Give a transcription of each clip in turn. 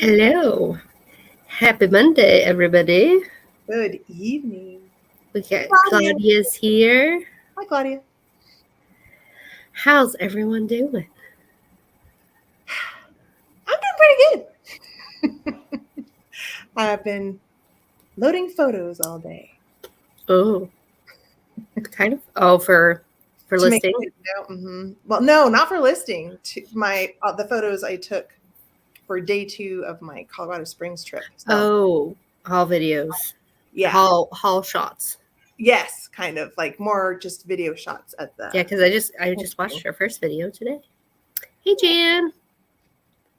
Hello. Happy Monday, everybody. Good evening. We got Claudia. Claudia's here. Hi, Claudia. How's everyone doing? I'm doing pretty good. I've been loading photos all day. Oh, kind of. Oh, for To make listing. Well, no, not for listing. The photos I took for day 2 of my Colorado Springs trip. So, haul videos. Yeah. Haul shots. Yes, kind of like more just video shots at the. Yeah, because I just watched our first video today. Hey, Jan.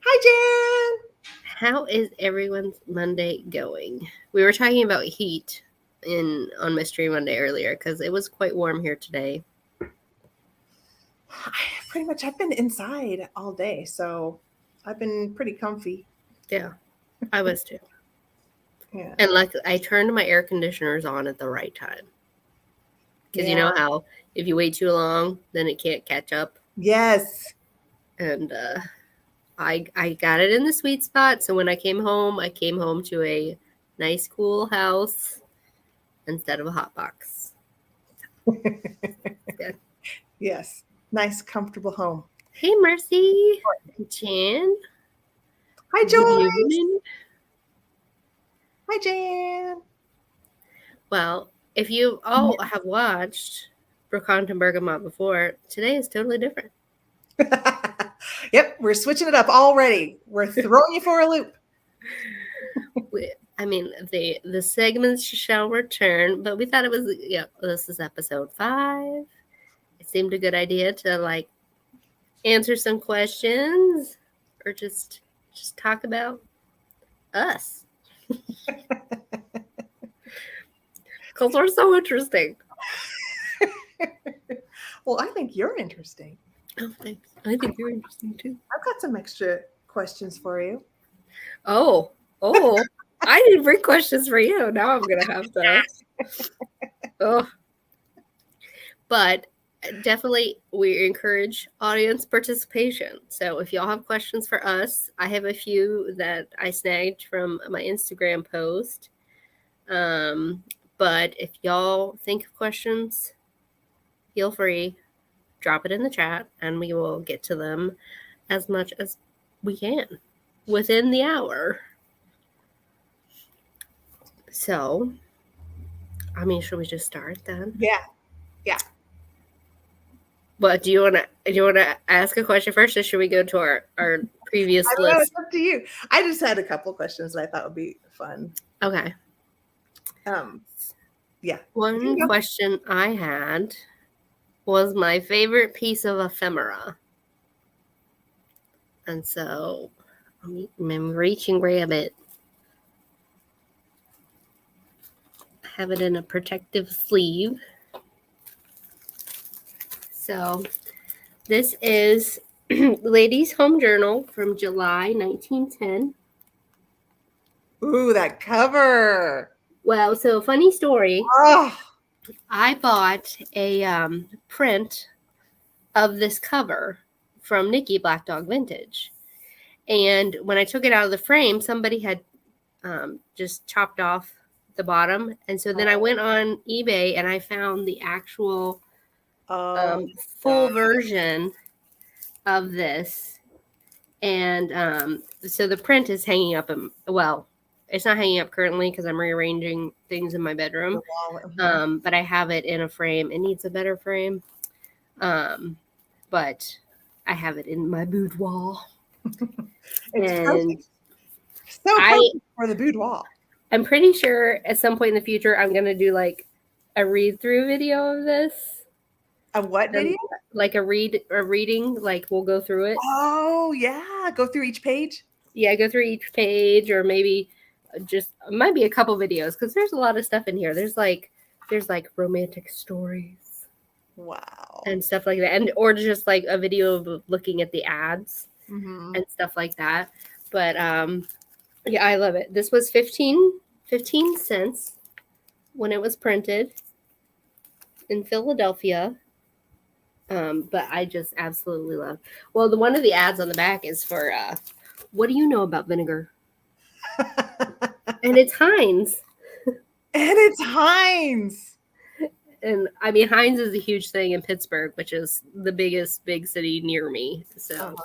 Hi, Jan. How is everyone's Monday going? We were talking about heat on Mystery Monday earlier because it was quite warm here today. I've been inside all day, so I've been pretty comfy. Yeah, I was too. Yeah. And I turned my air conditioners on at the right time. Because you know how if you wait too long, then it can't catch up. Yes. And I got it in the sweet spot. So when I came home to a nice, cool house instead of a hot box. Good. Yes. Nice, comfortable home. Hey, Mercy. Jan. Hi, Joy. Good evening. Hi, Jan. Well, if you all have watched Brocante and Bergamot before, today is totally different. Yep, we're switching it up already. We're throwing you for a loop. I mean, the segments shall return, but we thought it was, this is episode 5. It seemed a good idea to answer some questions or just talk about us. Because we're so interesting. Well, I think you're interesting. Oh, thanks. I think you're interesting too. I've got some extra questions for you. Oh, I didn't bring questions for you. Now I'm going to have to. Oh. But definitely we encourage audience participation. So if y'all have questions for us, I have a few that I snagged from my Instagram post. But if y'all think of questions, feel free, drop it in the chat, and we will get to them as much as we can within the hour. So, I mean, should we just start then? Yeah. But do you want to ask a question first, or should we go to our previous I don't know, list? it's up to you. I just had a couple questions that I thought would be fun. Okay. Yeah. One question I had was my favorite piece of ephemera. And so I'm reach and grab it. I have it in a protective sleeve. So this is Ladies' Home Journal from July 1910. Ooh, that cover. Well, so funny story. Oh. I bought a print of this cover from Nikki Black Dog Vintage. And when I took it out of the frame, somebody had just chopped off the bottom. And so then I went on eBay and I found the actual full version of this. And so the print is hanging up. It's not hanging up currently because I'm rearranging things in my bedroom. But I have it in a frame. It needs a better frame. But I have it in my boudoir. It's perfect. So perfect for the boudoir. I'm pretty sure at some point in the future I'm gonna do a read-through video of this. A what video? Like a reading. Like we'll go through it. Oh yeah, go through each page. Yeah, go through each page, or maybe just might be a couple videos because there's a lot of stuff in here. There's romantic stories. Wow. And stuff like that, or just like a video of looking at the ads and stuff like that. But yeah, I love it. This was 15 cents when it was printed in Philadelphia. But I just absolutely love. Well, one of the ads on the back is for what do you know about vinegar? And it's Heinz. And it's Heinz. And I mean, Heinz is a huge thing in Pittsburgh, which is the biggest big city near me. So,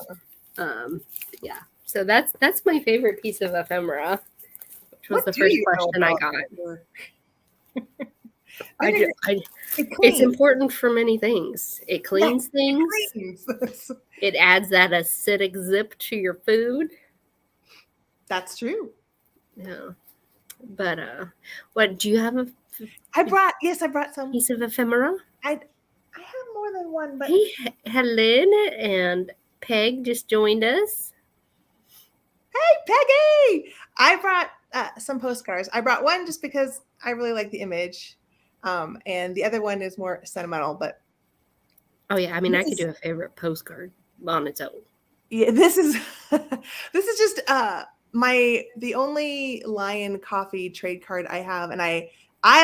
yeah. So that's my favorite piece of ephemera, which was What the do first you know question I about got. your- It's cleans. important for many things. It cleans things. It cleans. It adds that acidic zip to your food. That's true. Yeah. But what do you have a I brought some. piece of ephemera? I have more than one, but Hey, Helen and Peg just joined us. hey, Peggy! I brought some postcards. I brought one just because I really like the image, and the other one is more sentimental. But Oh yeah, I mean, I could do a favorite postcard on its own. yeah, this is just the only Lion Coffee trade card I have, and I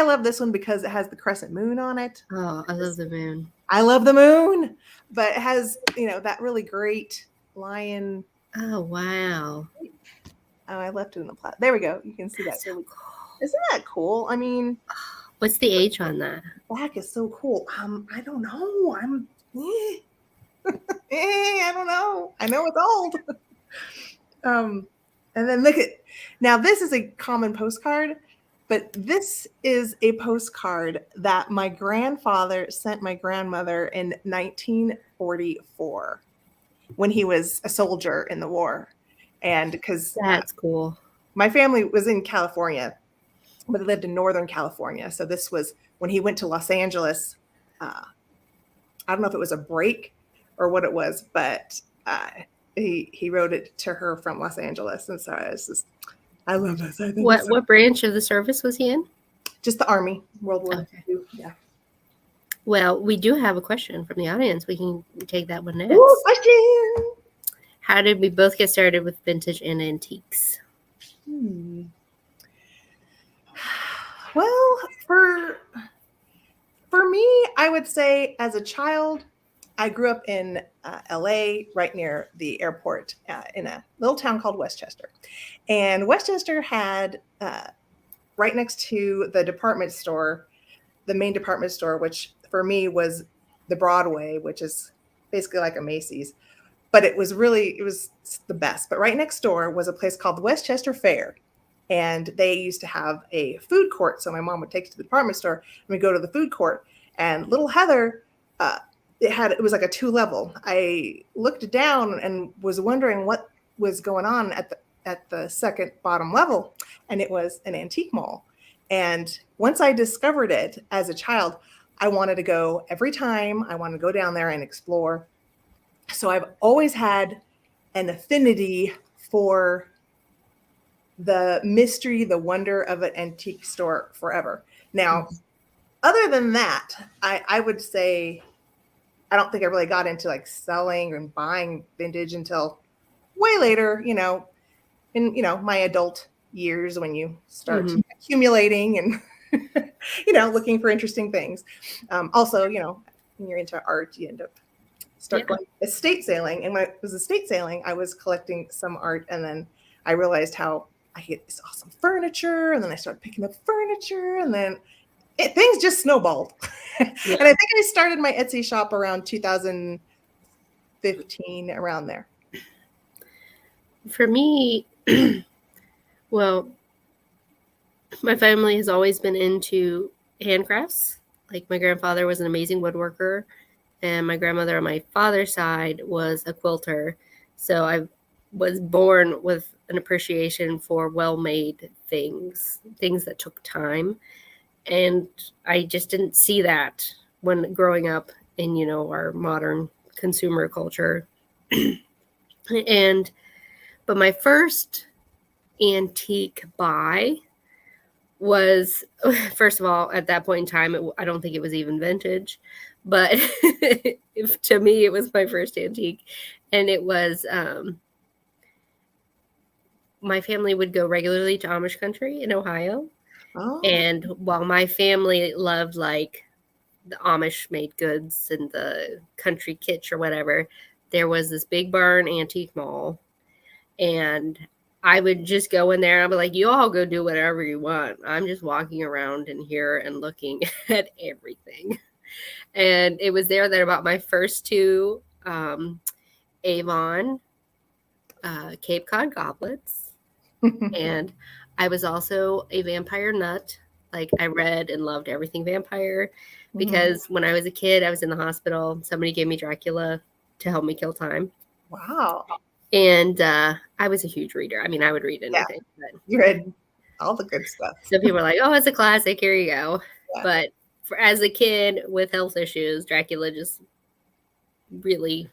love this one because it has the crescent moon on it. Oh, I love the moon. I love the moon, but it has that really great lion. Oh wow! Oh, I left it in the plat. There we go. You can see that. So really cool. Isn't that cool? I mean, what's the age on that? Black is so cool. I don't know. I don't know. I know it's old. And then look at now. This is a common postcard, but this is a postcard that my grandfather sent my grandmother in 1944 when he was a soldier in the war, and because that's cool. My family was in California, but they lived in Northern California. So this was when he went to Los Angeles. I don't know if it was a break or what it was, but he wrote it to her from Los Angeles. And so I love this. I think what branch of the service was he in? Just the Army, World War II. Yeah. Well, we do have a question from the audience. We can take that one next. Ooh, question. How did we both get started with vintage and antiques? Well, for me, I would say as a child, I grew up in LA, right near the airport, in a little town called Westchester. And Westchester had, right next to the department store, the main department store, which for me was the Broadway, which is basically like a Macy's. But it was the best. But right next door was a place called the Westchester Fair. And they used to have a food court. So my mom would take us to the department store and we'd go to the food court. And little Heather, it was like a 2-level. I looked down and was wondering what was going on at the second bottom level. And it was an antique mall. And once I discovered it as a child, I wanted to go every time. I wanted to go down there and explore. So I've always had an affinity for the mystery, the wonder of an antique store forever. Now, other than that, I would say I don't think I really got into like selling and buying vintage until way later, in my adult years when you start accumulating and looking for interesting things. Also, when you're into art, you end up going estate sailing. And when it was estate sailing, I was collecting some art, and then I realized how I get this awesome furniture, and then I started picking up furniture, and then things just snowballed. And I think I started my Etsy shop around 2015, around there. For me, well, my family has always been into handcrafts. Like my grandfather was an amazing woodworker, and my grandmother on my father's side was a quilter. So I was born with an appreciation for well-made things that took time. And I just didn't see that when growing up in, our modern consumer culture. But my first antique buy was, first of all, at that point in time, I don't think it was even vintage, but to me, it was my first antique. And it was, my family would go regularly to Amish country in Ohio. Oh. And while my family loved like the Amish made goods and the country kitsch or whatever, there was this big barn antique mall. And I would just go in there and I'd be like, you all go do whatever you want. I'm just walking around in here and looking at everything. And it was there that I bought my first two Avon Cape Cod goblets. And I was also a vampire nut. Like, I read and loved everything vampire because when I was a kid, I was in the hospital. Somebody gave me Dracula to help me kill time. Wow. And I was a huge reader. I mean, I would read anything. Yeah. But You read all the good stuff. some people are like, oh, it's a classic. Here you go. Yeah. But as a kid with health issues, Dracula just really,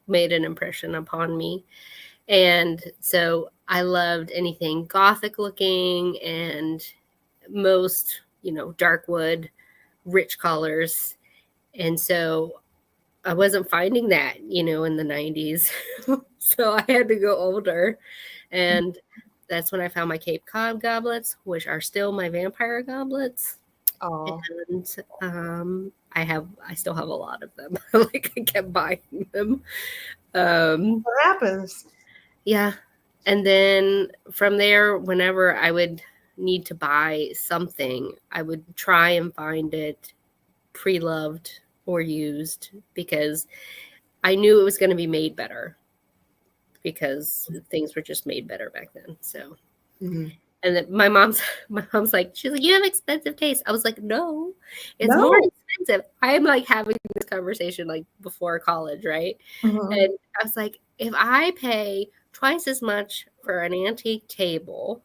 made an impression upon me. And so I loved anything Gothic looking and most, dark wood, rich colors. And so I wasn't finding that, in the 90s. So I had to go older. And that's when I found my Cape Cod goblets, which are still my vampire goblets. Oh. And I still have a lot of them. Like, I kept buying them. What happens? Yeah. And then from there, whenever I would need to buy something, I would try and find it pre-loved or used because I knew it was going to be made better because things were just made better back then. So, and then my mom's like, she's like, you have expensive taste. I was like, no, it's more expensive. I'm like having this conversation like before college, right? And I was like, if I pay twice as much for an antique table,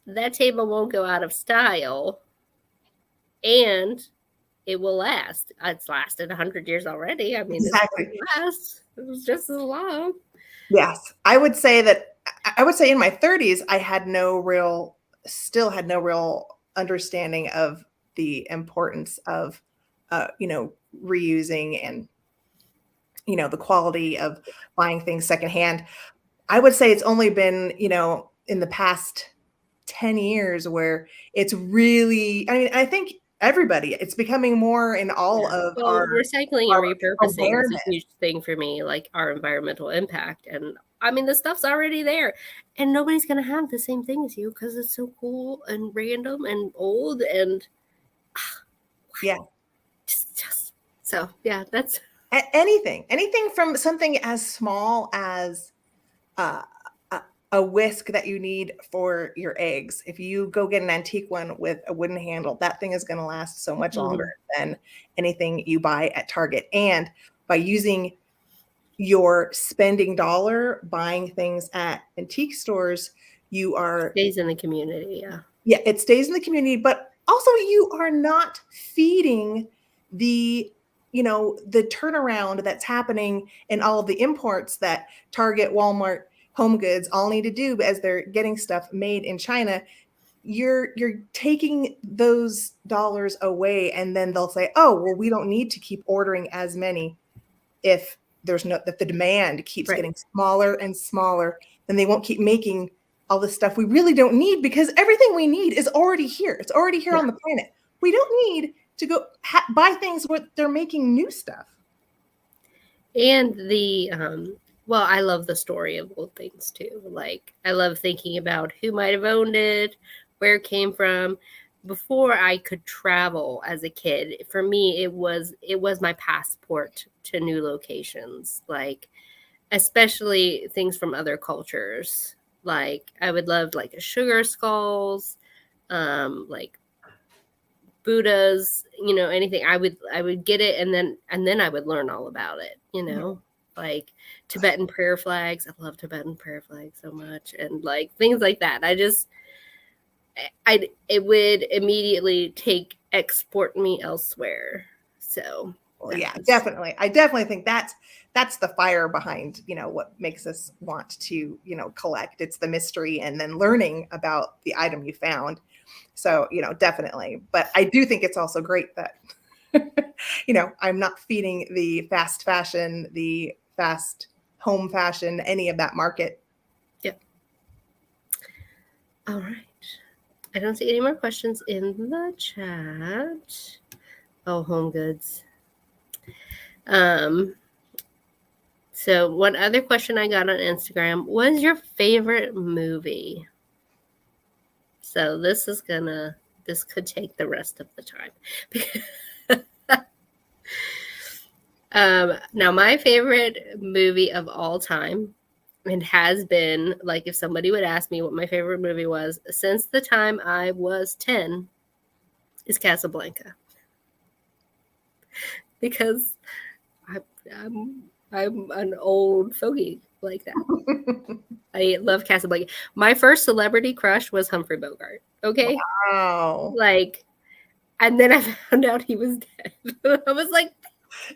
that table won't go out of style and it will last. It's lasted 100 years already. I mean, exactly. It was just as long. Yes. I would say in my 30s, I still had no real understanding of the importance of, reusing and, the quality of buying things secondhand. I would say it's only been, in the past 10 years where it's really, I think everybody, it's becoming more in all of our recycling and repurposing awareness. is a huge thing for me, like our environmental impact. And I mean, the stuff's already there and nobody's going to have the same thing as you because it's so cool and random and old and yeah. So yeah, that's anything from something as small as a whisk that you need for your eggs. If you go get an antique one with a wooden handle, that thing is going to last so much longer than anything you buy at Target. And by using your spending dollar buying things at antique stores, stays in the community. Yeah, it stays in the community, but also you are not feeding the turnaround that's happening in all of the imports that Target, Walmart, Home Goods all need to do as they're getting stuff made in China. You're taking those dollars away, and then they'll say, oh, well, we don't need to keep ordering as many if the demand keeps getting smaller and smaller, then they won't keep making all this stuff we really don't need because everything we need is already here. It's already here on the planet. We don't need to go buy things where they're making new stuff. And I love the story of old things too. Like, I love thinking about who might have owned it, where it came from. Before I could travel as a kid, for me, it was my passport to new locations, like especially things from other cultures. Like, I would love like a sugar skulls, like Buddhas, anything. I would get it and then I would learn all about it, like Tibetan prayer flags. I love Tibetan prayer flags so much. And like things like that. It would immediately export me elsewhere. So yeah, definitely. I definitely think that's the fire behind, what makes us want to, collect. It's the mystery and then learning about the item you found. So, definitely. But I do think it's also great that, I'm not feeding the fast fashion, the fast home fashion, any of that market. Yep. All right. I don't see any more questions in the chat. Oh, Home Goods. So one other question I got on Instagram was your favorite movie. So this could take the rest of the time. Now my favorite movie of all time, and has been, like, if somebody would ask me what my favorite movie was since the time I was 10, is Casablanca. Because I'm an old fogey like that. I love Casablanca. My first celebrity crush was Humphrey Bogart. Okay, Wow. like, and then I found out he was dead. I was like,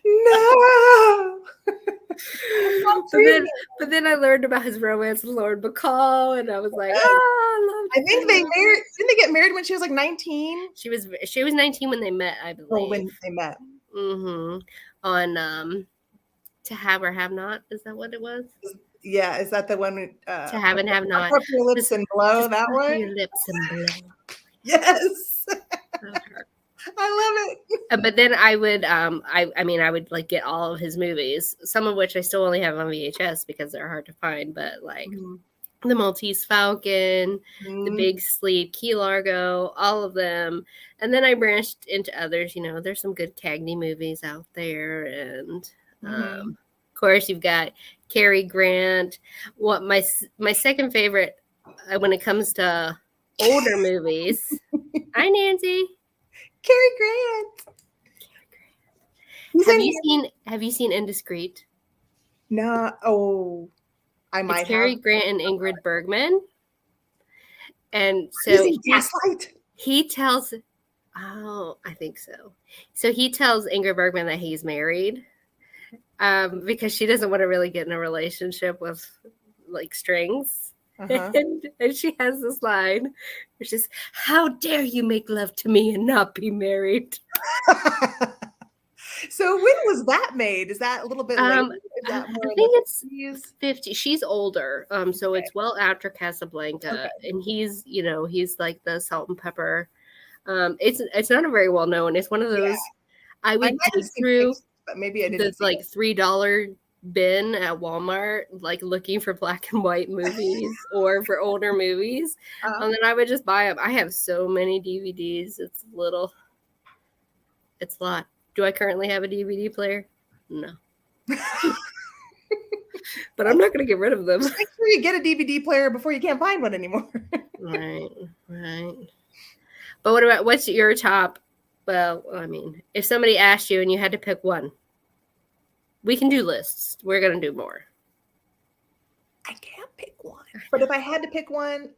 No. but then I learned about his romance with Lauren Bacall, and I was like, oh, I think they married. Didn't they get married when she was like 19? She was 19 when they met, I believe. Oh, when they met. Mm-hmm. On To Have or Have Not, is that what it was? Yeah, is that the one? To Have and Have Not. Put your lips and blow, that one? Your lips and blow. Yes. I love it. But then I would, I mean, I would like get all of his movies, some of which I still only have on VHS because they're hard to find. But like The Maltese Falcon, The Big Sleep, Key Largo, all of them. And then I branched into others. You know, there's some good Cagney movies out there, and of course you've got Cary Grant. What my second favorite when it comes to older movies. Hi, Nancy. Cary Grant. Have you seen Indiscreet? No. Oh, I might it's Cary have. Grant and Ingrid Bergman. And so he tells, I think so. So he tells Ingrid Bergman that he's married because she doesn't want to really get in a relationship with like strings. And she has this line, which is, "How dare you make love to me and not be married?" So when was that made? Is that a little bit later? I think it's 50. She's older, so it's well after Casablanca, and he's like the salt and pepper. It's not a very well known. It's one of those I would dig through, but maybe I didn't. The like $3 bin at Walmart, like looking for black and white movies or for older movies, and then I would just buy them. I have so many DVDs. It's a lot. Do I currently have a DVD player? No. But I'm not going to get rid of them. Make sure you get a DVD player before you can't find one anymore. Right. But what's your top? Well, I mean, if somebody asked you and you had to pick one, we can do lists. We're going to do more. I can't pick one. But if I had to pick one,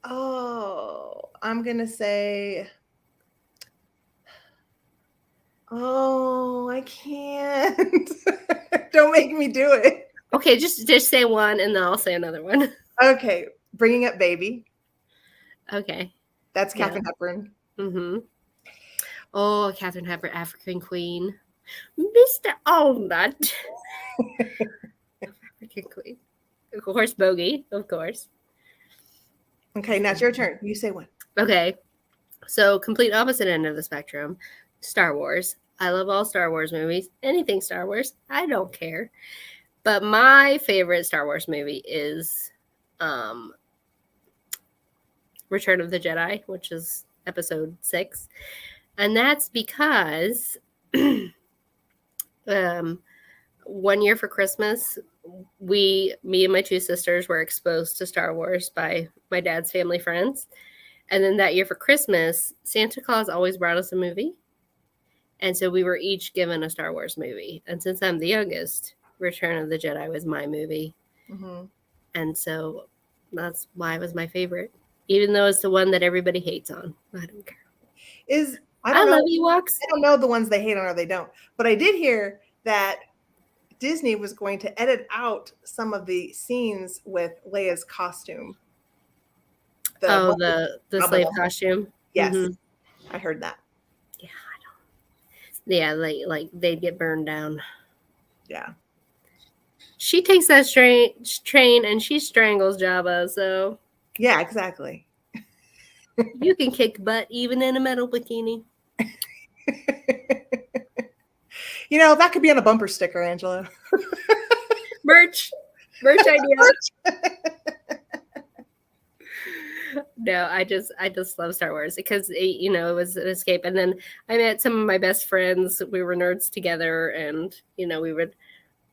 I'm going to say... Oh, I can't. Don't make me do it. Okay, just say one and then I'll say another one. Okay, Bringing Up Baby. Okay. That's Katharine Hepburn. Mm-hmm. Oh, Katharine Hepburn, African Queen. Mr. Allnut. African Queen. Of course, Bogey, of course. Okay, now it's your turn. You say one. Okay. So, complete opposite end of the spectrum. Star Wars. I love all Star Wars movies. Anything Star Wars. I don't care. But my favorite Star Wars movie is Return of the Jedi, which is episode 6. And that's because 1 year for Christmas, me and my 2 sisters were exposed to Star Wars by my dad's family friends. And then that year for Christmas, Santa Claus always brought us a movie. And so we were each given a Star Wars movie. And since I'm the youngest, Return of the Jedi was my movie. Mm-hmm. And so that's why it was my favorite. Even though it's the one that everybody hates on. I don't care. I love Ewoks. I don't know the ones they hate on or they don't. But I did hear that Disney was going to edit out some of the scenes with Leia's costume. The slave costume? Yes. Mm-hmm. I heard that. Yeah, they'd get burned down. Yeah. She takes that train and she strangles Jabba, so. Yeah, exactly. You can kick butt even in a metal bikini. You know, that could be on a bumper sticker, Angela. Merch idea. No, I just love Star Wars because it was an escape. And then I met some of my best friends. We were nerds together, and we would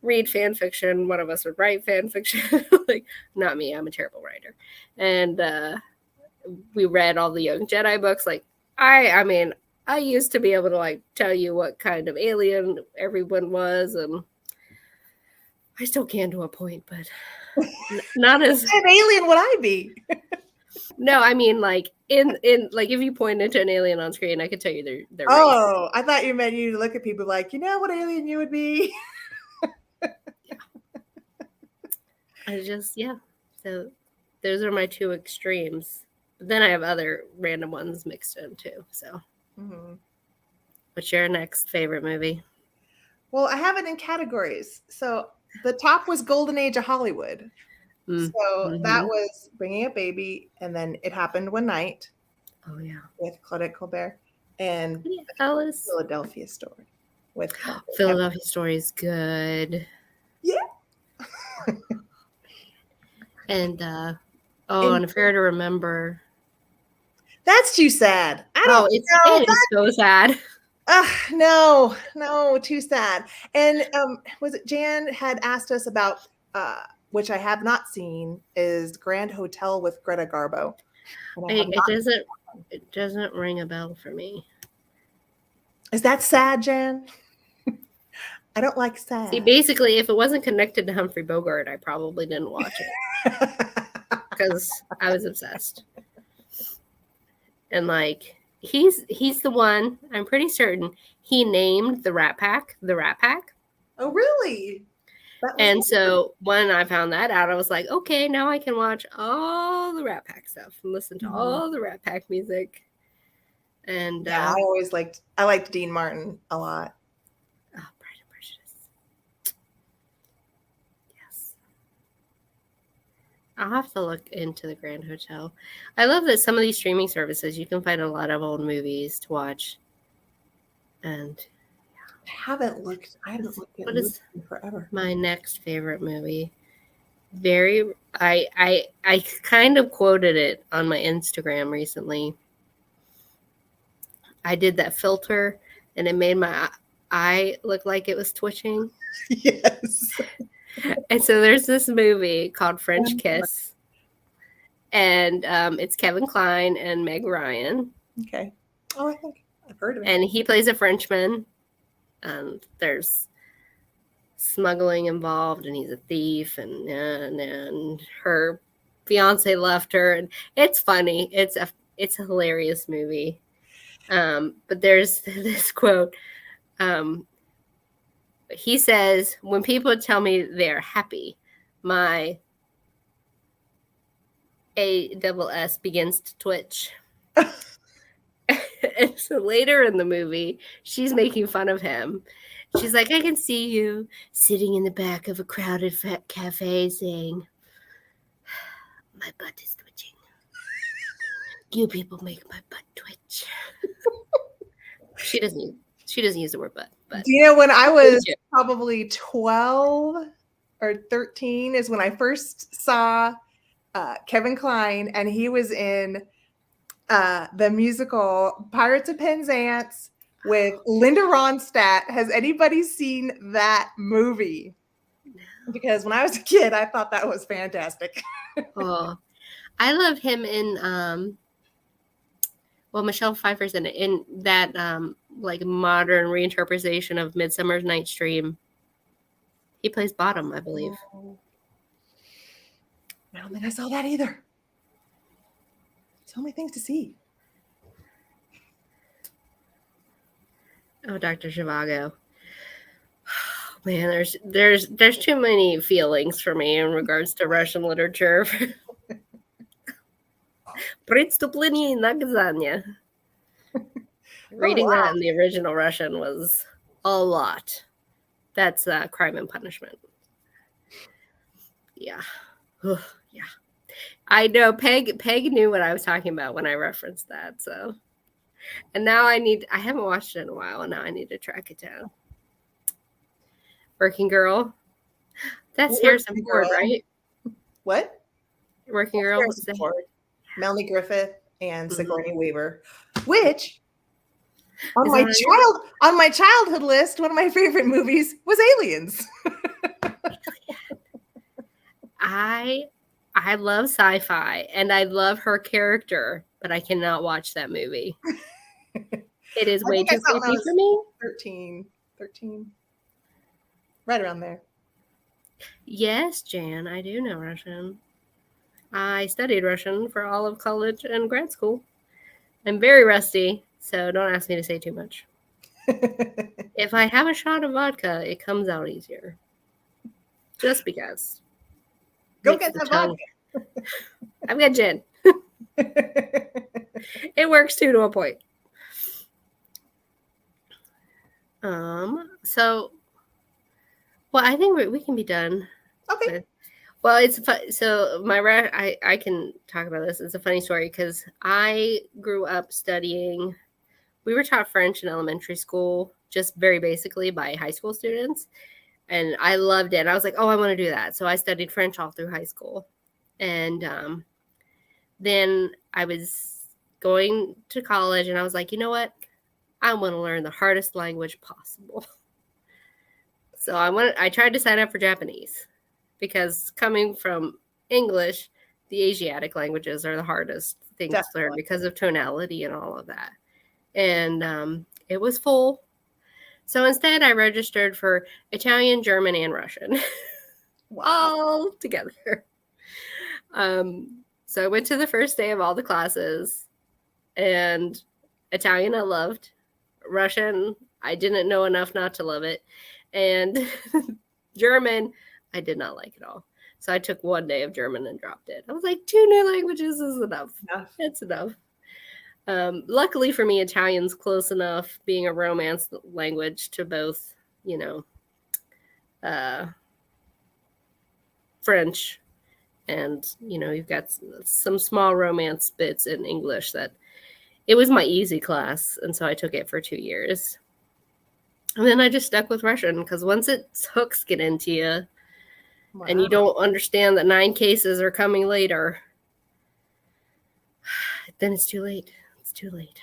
read fan fiction. One of us would write fan fiction. Like, not me, I'm a terrible writer. And we read all the Young Jedi books. Like, I mean, I used to be able to like tell you what kind of alien everyone was, and I still can to a point, but not as What kind of alien would I be? No, I mean like in like if you pointed to an alien on screen, I could tell you their race. Oh, I thought you meant you to look at people like, you know what alien you would be? So those are my two extremes. But then I have other random ones mixed in too. So, What's your next favorite movie? Well, I have it in categories. So the top was Golden Age of Hollywood. So that was Bringing Up Baby, and then It Happened One Night. Oh yeah, with Claudette Colbert, and Alice. Philadelphia Story with Philadelphia Story is good. Yeah. And and Affair to Remember. That's too sad. It is so sad. No, too sad. And was it Jan had asked us about which I have not seen, is Grand Hotel with Greta Garbo. It doesn't ring a bell for me. Is that sad, Jan? I don't like sad. See, basically, if it wasn't connected to Humphrey Bogart, I probably didn't watch it because I was obsessed. And like, he's the one. I'm pretty certain he named the Rat Pack the Rat Pack. Oh, really? And so when I found that out, I was like, okay, now I can watch all the Rat Pack stuff and listen to all the Rat Pack music. And yeah, I liked Dean Martin a lot. Oh, Pride and Prejudice. Yes. I'll have to look into the Grand Hotel. I love that some of these streaming services, you can find a lot of old movies to watch. And I haven't looked at movies in forever. My next favorite movie. I kind of quoted it on my Instagram recently. I did that filter and it made my eye look like it was twitching. Yes. And so there's this movie called French Kiss. And it's Kevin Kline and Meg Ryan. Okay. Oh, I think I've heard of it. And he plays a Frenchman. There's smuggling involved, and he's a thief, and her fiance left her, and it's funny. It's a hilarious movie. But there's this quote. He says, "When people tell me they're happy, my ASS begins to twitch." And so later in the movie, she's making fun of him. She's like, I can see you sitting in the back of a crowded cafe saying, my butt is twitching. You people make my butt twitch. She doesn't use the word butt. But do you know when I was probably 12 or 13 is when I first saw Kevin Kline, and he was in the musical Pirates of Penzance with Linda Ronstadt. Has anybody seen that movie? No. Because when I was a kid, I thought that was fantastic. Oh, I love him in Michelle Pfeiffer's in that like modern reinterpretation of Midsummer Night's Dream. He plays Bottom, I believe. I don't think I saw that either. So many things to see. Oh, Dr. Zhivago. Oh, man, there's too many feelings for me in regards to Russian literature. Преступление и наказание. Reading that in the original Russian was a lot. That's Crime and Punishment. Yeah. Yeah. I know Peg knew what I was talking about when I referenced that. So, and now I haven't watched it in a while, and now I need to track it down. Working Girl. That's Working Harrison Ford, Girl. right? What? Working Girl. Harrison Is that- Ford, Melanie Griffith, and Mhm. Sigourney Weaver, which on Is my that on yours? childhood list, one of my favorite movies was Aliens. I love sci-fi and I love her character, but I cannot watch that movie. It is I way think I too saw it when I creepy was for me. 13, right around there. Yes, Jan, I do know Russian. I studied Russian for all of college and grad school. I'm very rusty, so don't ask me to say too much. If I have a shot of vodka, it comes out easier. Just because. Go Makes get the that tongue. vodka. I've got gin. It works too to a point. So, well, I think we can be done. Okay. Well, it's so I can talk about this. It's a funny story because I grew up studying. We were taught French in elementary school, just very basically by high school students, and I loved it. I was like, oh, I want to do that. So I studied French all through high school, and then I was going to college, and I was like, you know what? I want to learn the hardest language possible. So I tried to sign up for Japanese because coming from English, the Asiatic languages are the hardest things to learn Definitely. because of tonality and all of that. And it was full. So instead, I registered for Italian, German, and Russian Wow. all together. So I went to the first day of all the classes, and Italian I loved. Russian, I didn't know enough not to love it. And German, I did not like it all. So I took one day of German and dropped it. I was like, 2 new languages is enough. It's enough. Luckily for me, Italian's close enough, being a Romance language, to both, French and, you've got some small Romance bits in English that it was my easy class. And so I took it for 2 years. And then I just stuck with Russian because once its hooks get into you and you don't understand that 9 cases are coming later, then it's too late. It's too late.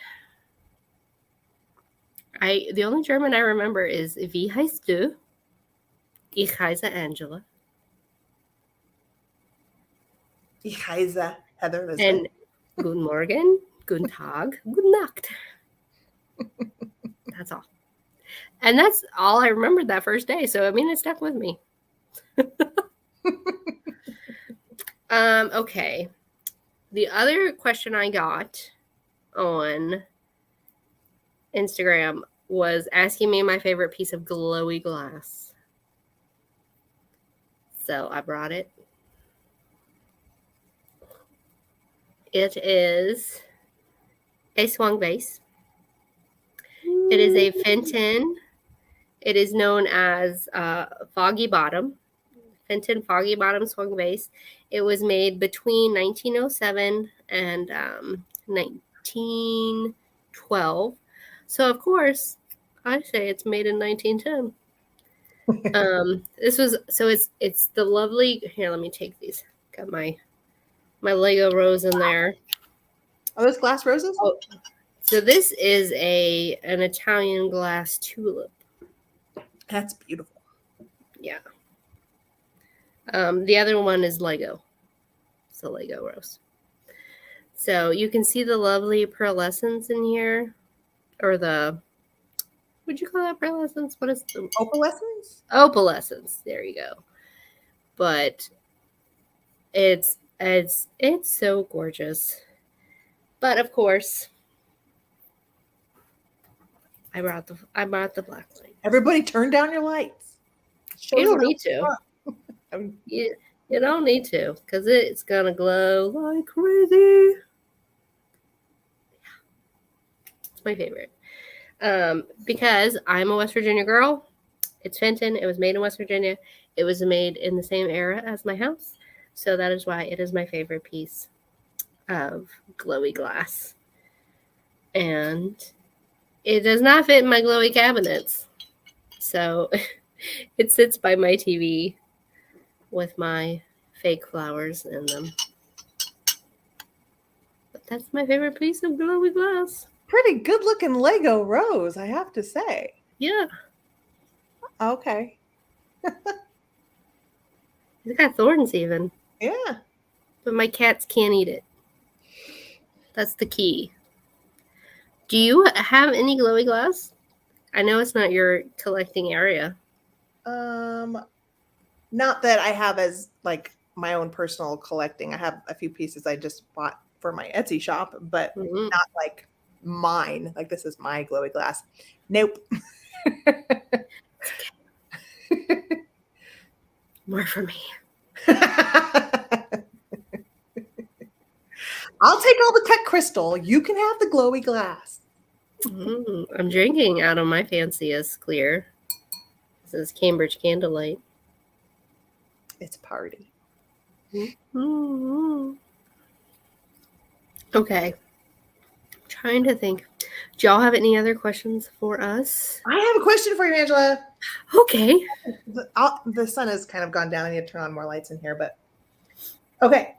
The only German I remember is Wie heißt du? Ich heiße Angela. Ich heiße Heather Elizabeth. And Guten Morgen, Guten Tag, Guten Nacht. That's all. And that's all I remembered that first day. So, I mean, it stuck with me. Okay. The other question I got on Instagram was asking me my favorite piece of glowy glass. So I brought it. It is a swung base. It is a Fenton. It is known as Foggy Bottom. Fenton Foggy Bottom swung base. It was made between 1907 and 1912. So, of course, I say it's made in 1910. It's the lovely. Here, let me take these. Got my Lego rose in there. Are those glass roses? Oh, so this is an Italian glass tulip. That's beautiful. Yeah. The other one is Lego. It's a Lego rose. So you can see the lovely pearlescence in here, or would you call that pearlescence? What is the opalescence? Opalescence. There you go. But it's so gorgeous. But of course, I brought the black light. Everybody, turn down your lights. You don't need to. You don't need to, because it's gonna glow like crazy. It's my favorite. Because I'm a West Virginia girl. It's Fenton. It was made in West Virginia. It was made in the same era as my house. So that is why it is my favorite piece of glowy glass. And it does not fit in my glowy cabinets. So It sits by my TV with my fake flowers in them. But that's my favorite piece of glowy glass. Pretty good looking Lego rose, I have to say. Yeah. Okay. It's got thorns even. Yeah. But my cats can't eat it. That's the key. Do you have any glowy glass? I know it's not your collecting area. Not that I have as like my own personal collecting. I have a few pieces I just bought for my Etsy shop, but not like mine. Like this is my glowy glass. Nope. More for me. I'll take all the cut crystal. You can have the glowy glass. I'm drinking out of my fanciest clear. This is Cambridge Candlelight. It's a party. Okay. Trying to think. Do y'all have any other questions for us? I have a question for you, Angela. Okay. The sun has kind of gone down. I need to turn on more lights in here, but okay.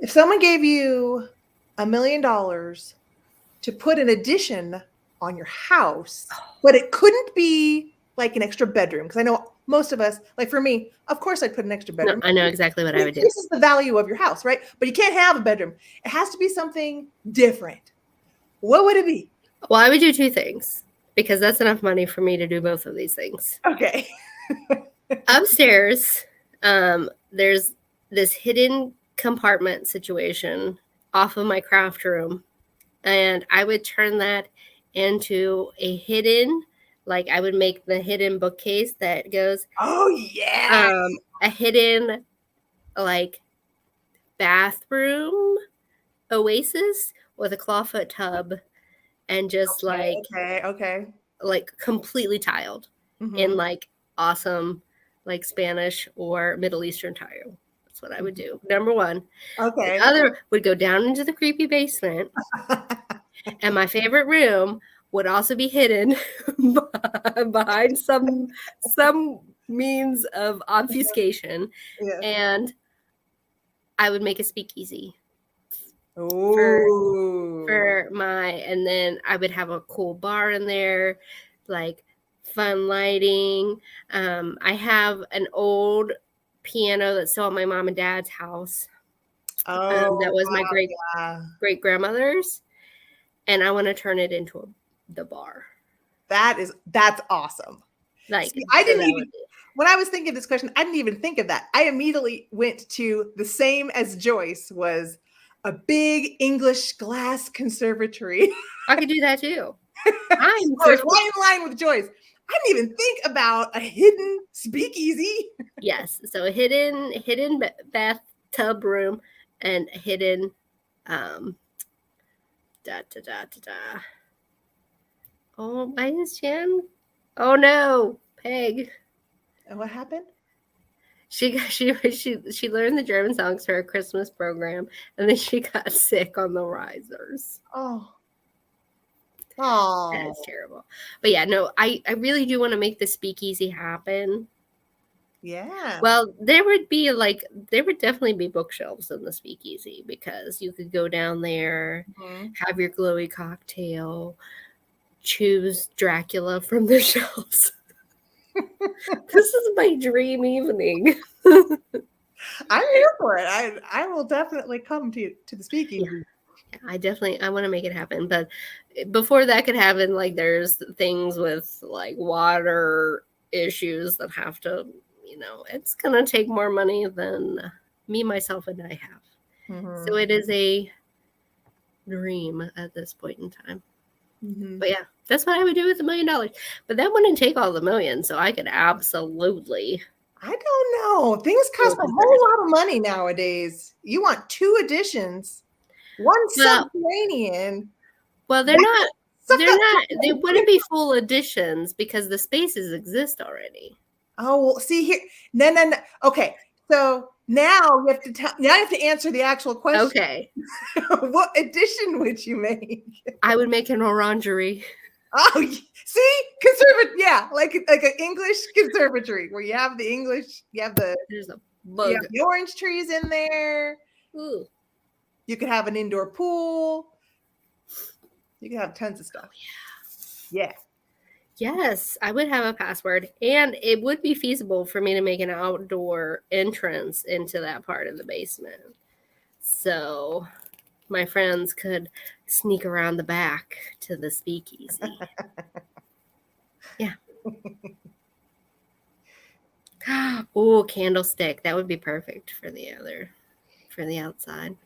If someone gave you $1 million to put an addition on your house, but it couldn't be like an extra bedroom, because I know most of us, like for me, of course I'd put an extra bedroom. No, I know exactly what I would do. This is the value of your house, right? But you can't have a bedroom. It has to be something different. What would it be? Well, I would do two things because that's enough money for me to do both of these things. Okay. Upstairs, there's this hidden compartment situation off of my craft room, and I would turn that into a hidden, like I would make the hidden bookcase that goes, oh yeah, a hidden like bathroom oasis with a clawfoot tub, and just okay, like completely tiled in like awesome like Spanish or Middle Eastern tile. That's what I would do. Number one. Okay. The other would go down into the creepy basement, and my favorite room would also be hidden behind some means of obfuscation, and I would make a speakeasy. For my, and then I would have a cool bar in there, like fun lighting. I have an old piano that's still at my mom and dad's house. That was my great grandmother's, and I want to turn it into the bar. That's awesome. Like, see, I didn't even, when I was thinking of this question, I didn't even think of that. I immediately went to the same as Joyce was, a big English glass conservatory. I could do that too. I'm right in line with Joyce. I didn't even think about a hidden speakeasy. Yes, so a hidden bathtub room and a hidden Oh, my chin. Oh no, Peg. And what happened? She learned the German songs for a Christmas program, and then she got sick on the risers. Oh, that's terrible. But yeah, no, I really do want to make the speakeasy happen. Yeah. Well, there would definitely be bookshelves in the speakeasy, because you could go down there, have your glowy cocktail, choose Dracula from the shelves. This is my dream evening. I'm here for it. I will definitely come to the speakeasy. Yeah, I want to make it happen. But before that could happen, like there's things with like water issues that have to, it's going to take more money than me, myself, and I have. So it is a dream at this point in time. But yeah, that's what I would do with $1 million. But that wouldn't take all the million, so I could absolutely. I don't know. Things cost a whole lot of money nowadays. You want 2 additions, one subterranean. Well, they're not. They wouldn't be full additions because the spaces exist already. Oh, well, see here. No. Okay, so now you have to answer the actual question. Okay. What addition would you make? I would make an orangery. Oh, see, conservative. Yeah, like an English conservatory where you have the English, There's a bug. the orange trees in there. Ooh. You could have an indoor pool. You could have tons of stuff. Yeah. Yes, I would have a password, and it would be feasible for me to make an outdoor entrance into that part of the basement. So my friends could sneak around the back to the speakeasy. Yeah. Oh, candlestick. That would be perfect for the outside.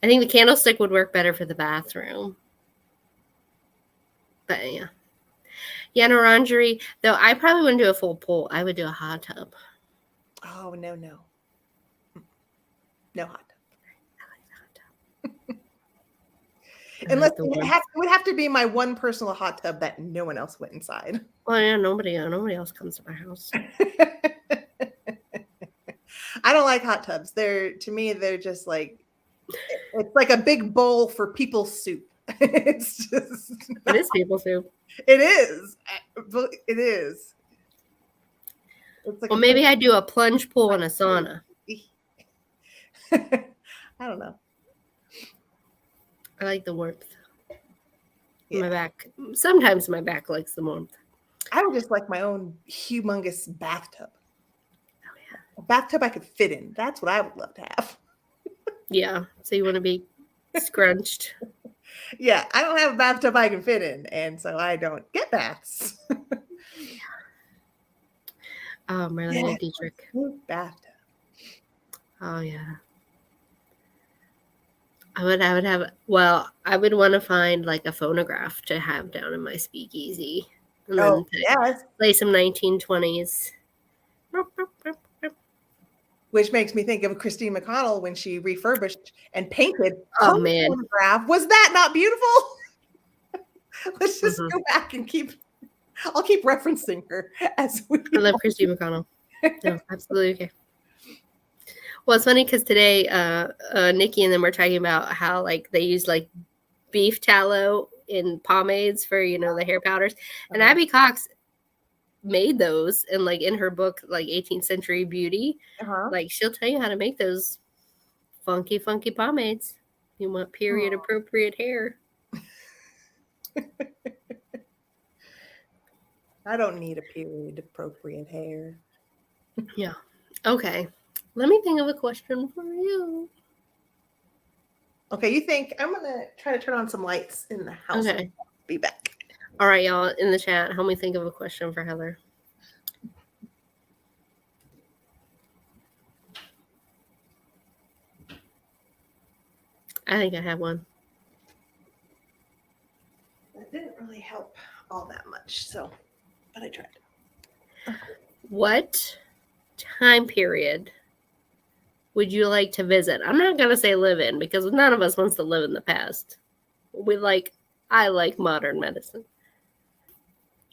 I think the candlestick would work better for the bathroom. But yeah. Yeah, an orangery. Though I probably wouldn't do a full pool. I would do a hot tub. Oh, no. No hot tub. Unless it would have to be my one personal hot tub that no one else went inside. Well, yeah, nobody else comes to my house. I don't like hot tubs. To me, they're just like, it's like a big bowl for people's soup. It's just. It is people soup. It is. It is. It's like well, maybe I do a plunge pool and a sauna. I don't know. I like the warmth. Yeah. My back. Sometimes my back likes the warmth. I would just like my own humongous bathtub. Oh yeah. A bathtub I could fit in. That's what I would love to have. Yeah. So you want to be scrunched. Yeah, I don't have a bathtub I can fit in, and so I don't get baths. Oh, Marlene Dietrich. Bathtub. Oh yeah. I would have. Well, I would want to find like a phonograph to have down in my speakeasy, and then play some 1920s. Which makes me think of Christine McConnell when she refurbished and painted her phonograph. Was that not beautiful? Let's just go back and I'll keep referencing her as we. I love Christine McConnell. No, absolutely okay. Well, it's funny because today, Nikki and them were talking about how like they use like beef tallow in pomades for the hair powders, and Abby Cox made those, and like in her book like 18th Century Beauty, like she'll tell you how to make those funky pomades. You want period appropriate hair. I don't need a period appropriate hair. Yeah. Okay. Let me think of a question for you. Okay, you think I'm gonna try to turn on some lights in the house. Okay. Be back. All right, y'all in the chat, help me think of a question for Heather. I think I have one. That didn't really help all that much, but I tried. What time period would you like to visit? I'm not going to say live in because none of us wants to live in the past. I like modern medicine.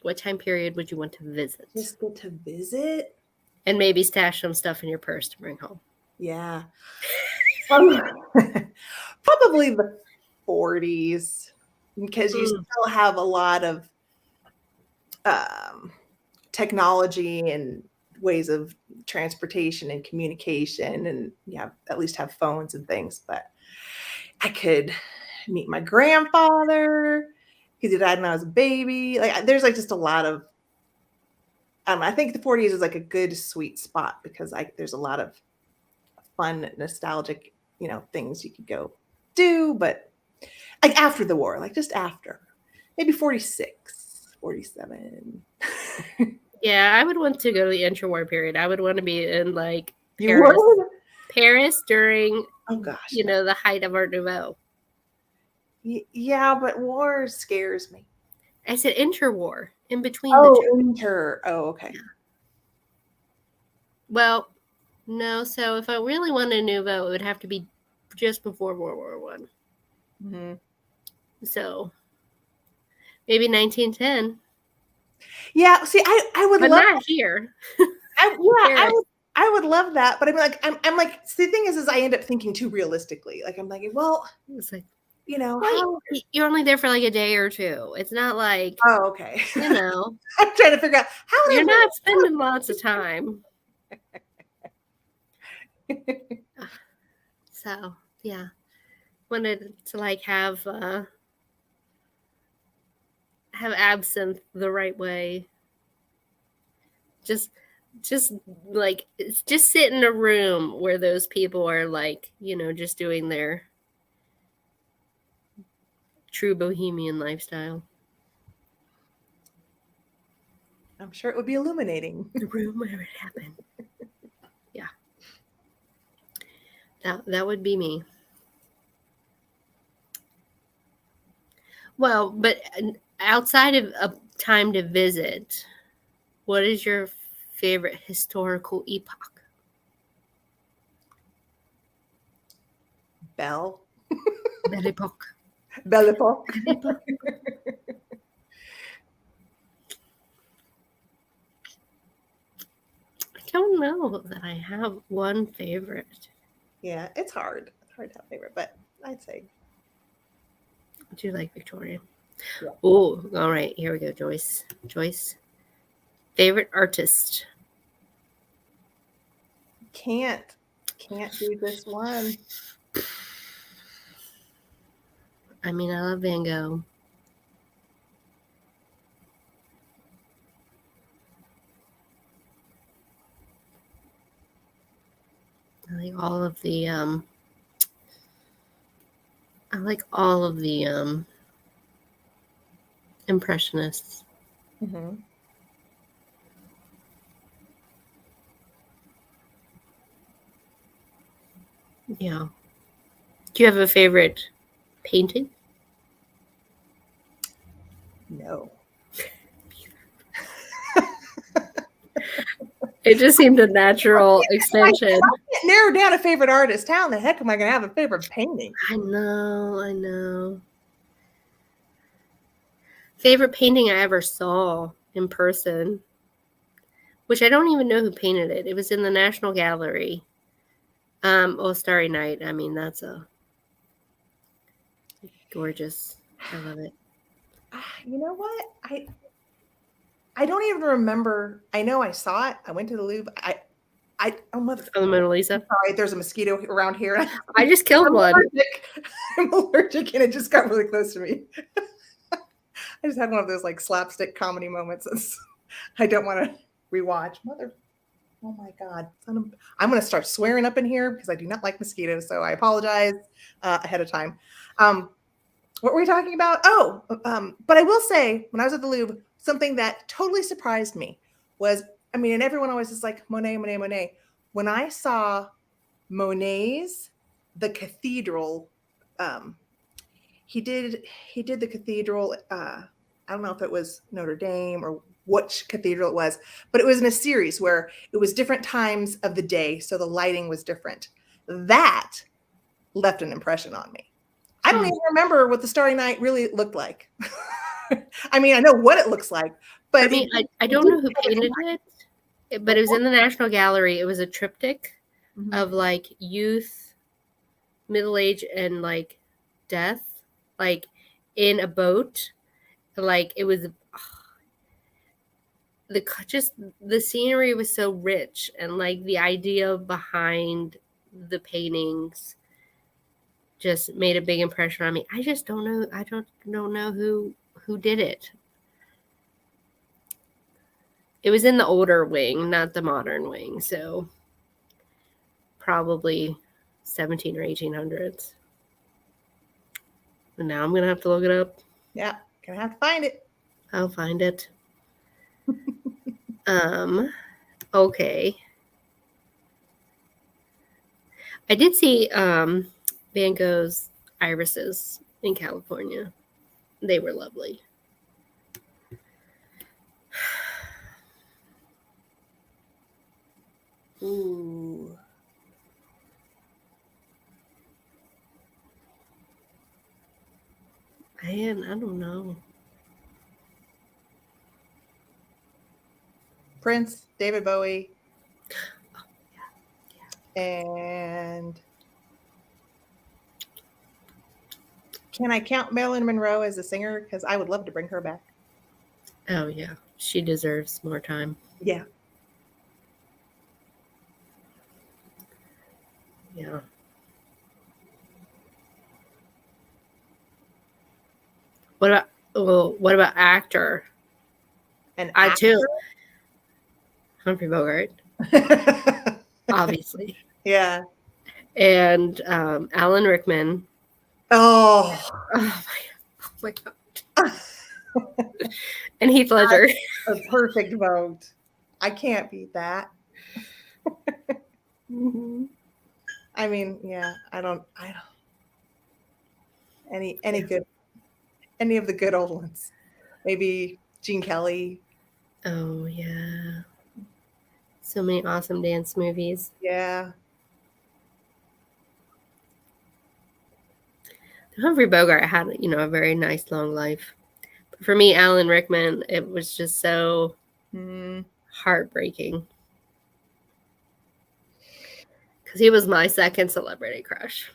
What time period would you want to visit? Just go to visit? And maybe stash some stuff in your purse to bring home. Yeah. Probably the 40s, because you still have a lot of technology and ways of transportation and communication, and at least have phones and things. But I could meet my grandfather because he died when I was a baby. Like there's like just a lot of I think the 40s is like a good sweet spot because there's a lot of fun, nostalgic, things you could go do, but like after the war, like just after, maybe 46, 47. Yeah, I would want to go to the interwar period. I would want to be in like Paris during, the height of Art Nouveau. Yeah, but war scares me. I said interwar, in between the two. Oh, okay. Yeah. Well, no. So if I really wanted a Nouveau, it would have to be just before World War I. Mm-hmm. So maybe 1910. Yeah. See, I would but love not here. I would love that, but I'm like, see, the thing is I end up thinking too realistically. Like I'm like, well, it's like you know, Well, you're only there for like a day or two. It's not like, Oh, okay. you know, I'm trying to figure out how you're did not spending lots of time. So, yeah. Wanted to like have absinthe the right way. Just like just sit in a room where those people are like, just doing their true bohemian lifestyle. I'm sure it would be illuminating. The room where it happened. Yeah. That would be me. Well, but outside of a time to visit, what is your favorite historical epoch? Belle Epoch. Epoque. I don't know that I have one favorite. Yeah, it's hard. It's hard to have a favorite, but I'd say. Do you like Victorian? Yeah. Oh, all right. Here we go, Joyce. Joyce. Favorite artist? Can't do this one. I mean, I love Van Gogh. I like all of the impressionists. Mm-hmm. Yeah. Do you have a favorite painting? No. It just seemed a natural extension. I can't narrow down a favorite artist. How in the heck am I going to have a favorite painting? I know. Favorite painting I ever saw in person, which I don't even know who painted it. It was in the National Gallery. Starry Night. I mean, that's a gorgeous. I love it. You know what? I don't even remember. I know I saw it. I went to the Louvre. Oh, mother. Oh, the Mona Lisa. Sorry, there's a mosquito around here. I just killed one. I'm allergic, and it just got really close to me. I just had one of those like slapstick comedy moments. I don't want to rewatch. Oh my God. I'm going to start swearing up in here because I do not like mosquitoes. So I apologize ahead of time. What were we talking about? But I will say, when I was at the Louvre, something that totally surprised me was, and everyone always is like, Monet, Monet, Monet. When I saw Monet's The Cathedral, he did the cathedral. I don't know if it was Notre Dame or which cathedral it was, but it was in a series where it was different times of the day, so the lighting was different. That left an impression on me. I don't even remember what the Starry Night really looked like. I know what it looks like, but I don't know who painted it, but it was in the National Gallery. It was a triptych of like youth, middle age, and like death, like in a boat. Like it was the scenery was so rich, and like the idea behind the paintings just made a big impression on me. I just don't know. I don't know who did it. It was in the older wing, not the modern wing, so probably 17 or 1800s. And now I'm gonna have to look it up. Yeah, gonna have to find it. I'll find it. Okay. I did see Van Gogh's irises in California. They were lovely. Ooh. Man, I don't know. Prince, David Bowie, and Can I count Marilyn Monroe as a singer? Because I would love to bring her back. Oh yeah, she deserves more time. Yeah. Yeah. What about actor? An I actor? too. Humphrey Bogart, obviously, Yeah. and Alan Rickman. Oh. Oh my god. And Heath Ledger. A perfect vote. I can't beat that. Mm-hmm. I mean, yeah, I don't any good any of the good old ones. Maybe Gene Kelly. Oh yeah, so many awesome dance movies. Yeah. Humphrey Bogart had, a very nice long life. But for me, Alan Rickman, it was just so heartbreaking. Because he was my second celebrity crush.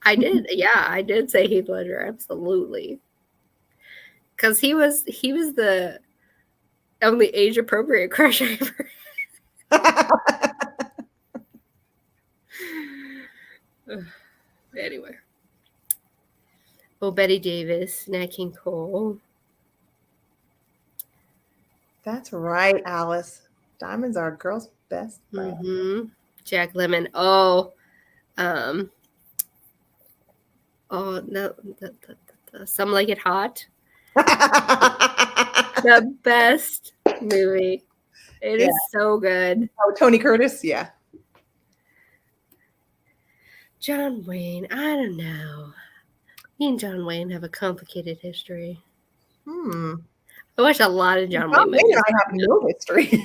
I did say Heath Ledger, absolutely. Because he was the only age appropriate crush I ever Anyway. Oh, Betty Davis, Nat King Cole. That's right, Alice. Diamonds are a girl's best friend. Mm-hmm. Jack Lemmon. Oh, no, Some Like It Hot. The best movie. It is so good. Oh, Tony Curtis, yeah. John Wayne, I don't know. Me and John Wayne have a complicated history. I watched a lot of John Wayne movies. I have no history.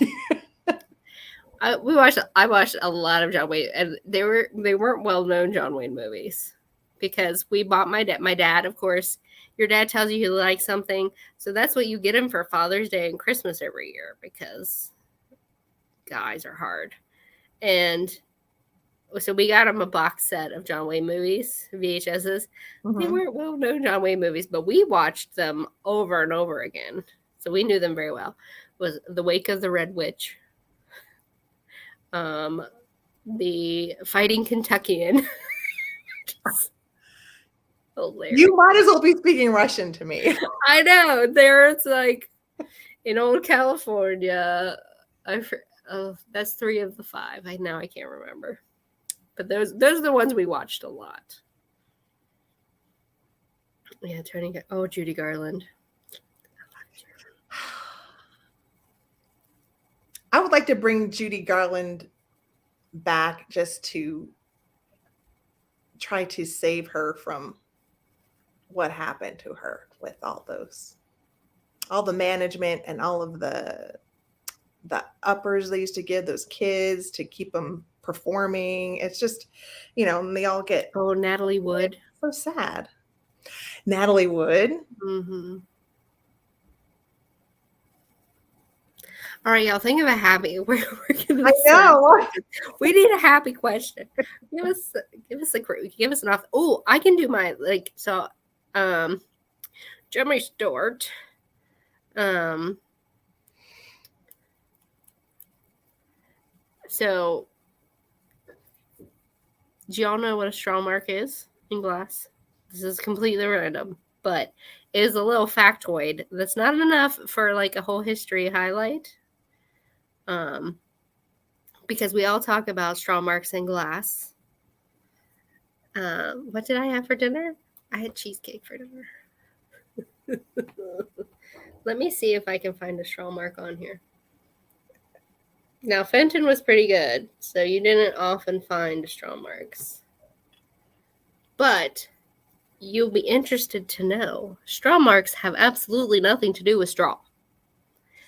I watched a lot of John Wayne, and they weren't well known John Wayne movies because we bought my dad. Of course, your dad tells you he likes something, so that's what you get him for Father's Day and Christmas every year because guys are hard, and so we got him a box set of John Wayne movies, VHSs. They weren't well known John Wayne movies, but we watched them over and over again, so we knew them very well. It was The Wake of the Red Witch. The Fighting Kentuckian. Hilarious. You might as well be speaking Russian to me. I know. There's like in old California. That's 3 of the 5. I can't remember. But those are the ones we watched a lot. Yeah, Judy Garland. I would like to bring Judy Garland back just to try to save her from what happened to her with all the management and all of the uppers they used to give those kids to keep them performing. It's just, and they all get Natalie Wood. So sad. Natalie Wood. Mm-hmm. All right, y'all. Think of a happy. I know. We need a happy question. Give us an off. Oh, I can do my Jimmy Stewart. So, do y'all know what a straw mark is in glass? This is completely random, but it is a little factoid that's not enough for like a whole history highlight. Because we all talk about straw marks in glass. What did I have for dinner? I had cheesecake for dinner. Let me see if I can find a straw mark on here. Now, Fenton was pretty good, so you didn't often find straw marks. But you'll be interested to know straw marks have absolutely nothing to do with straw.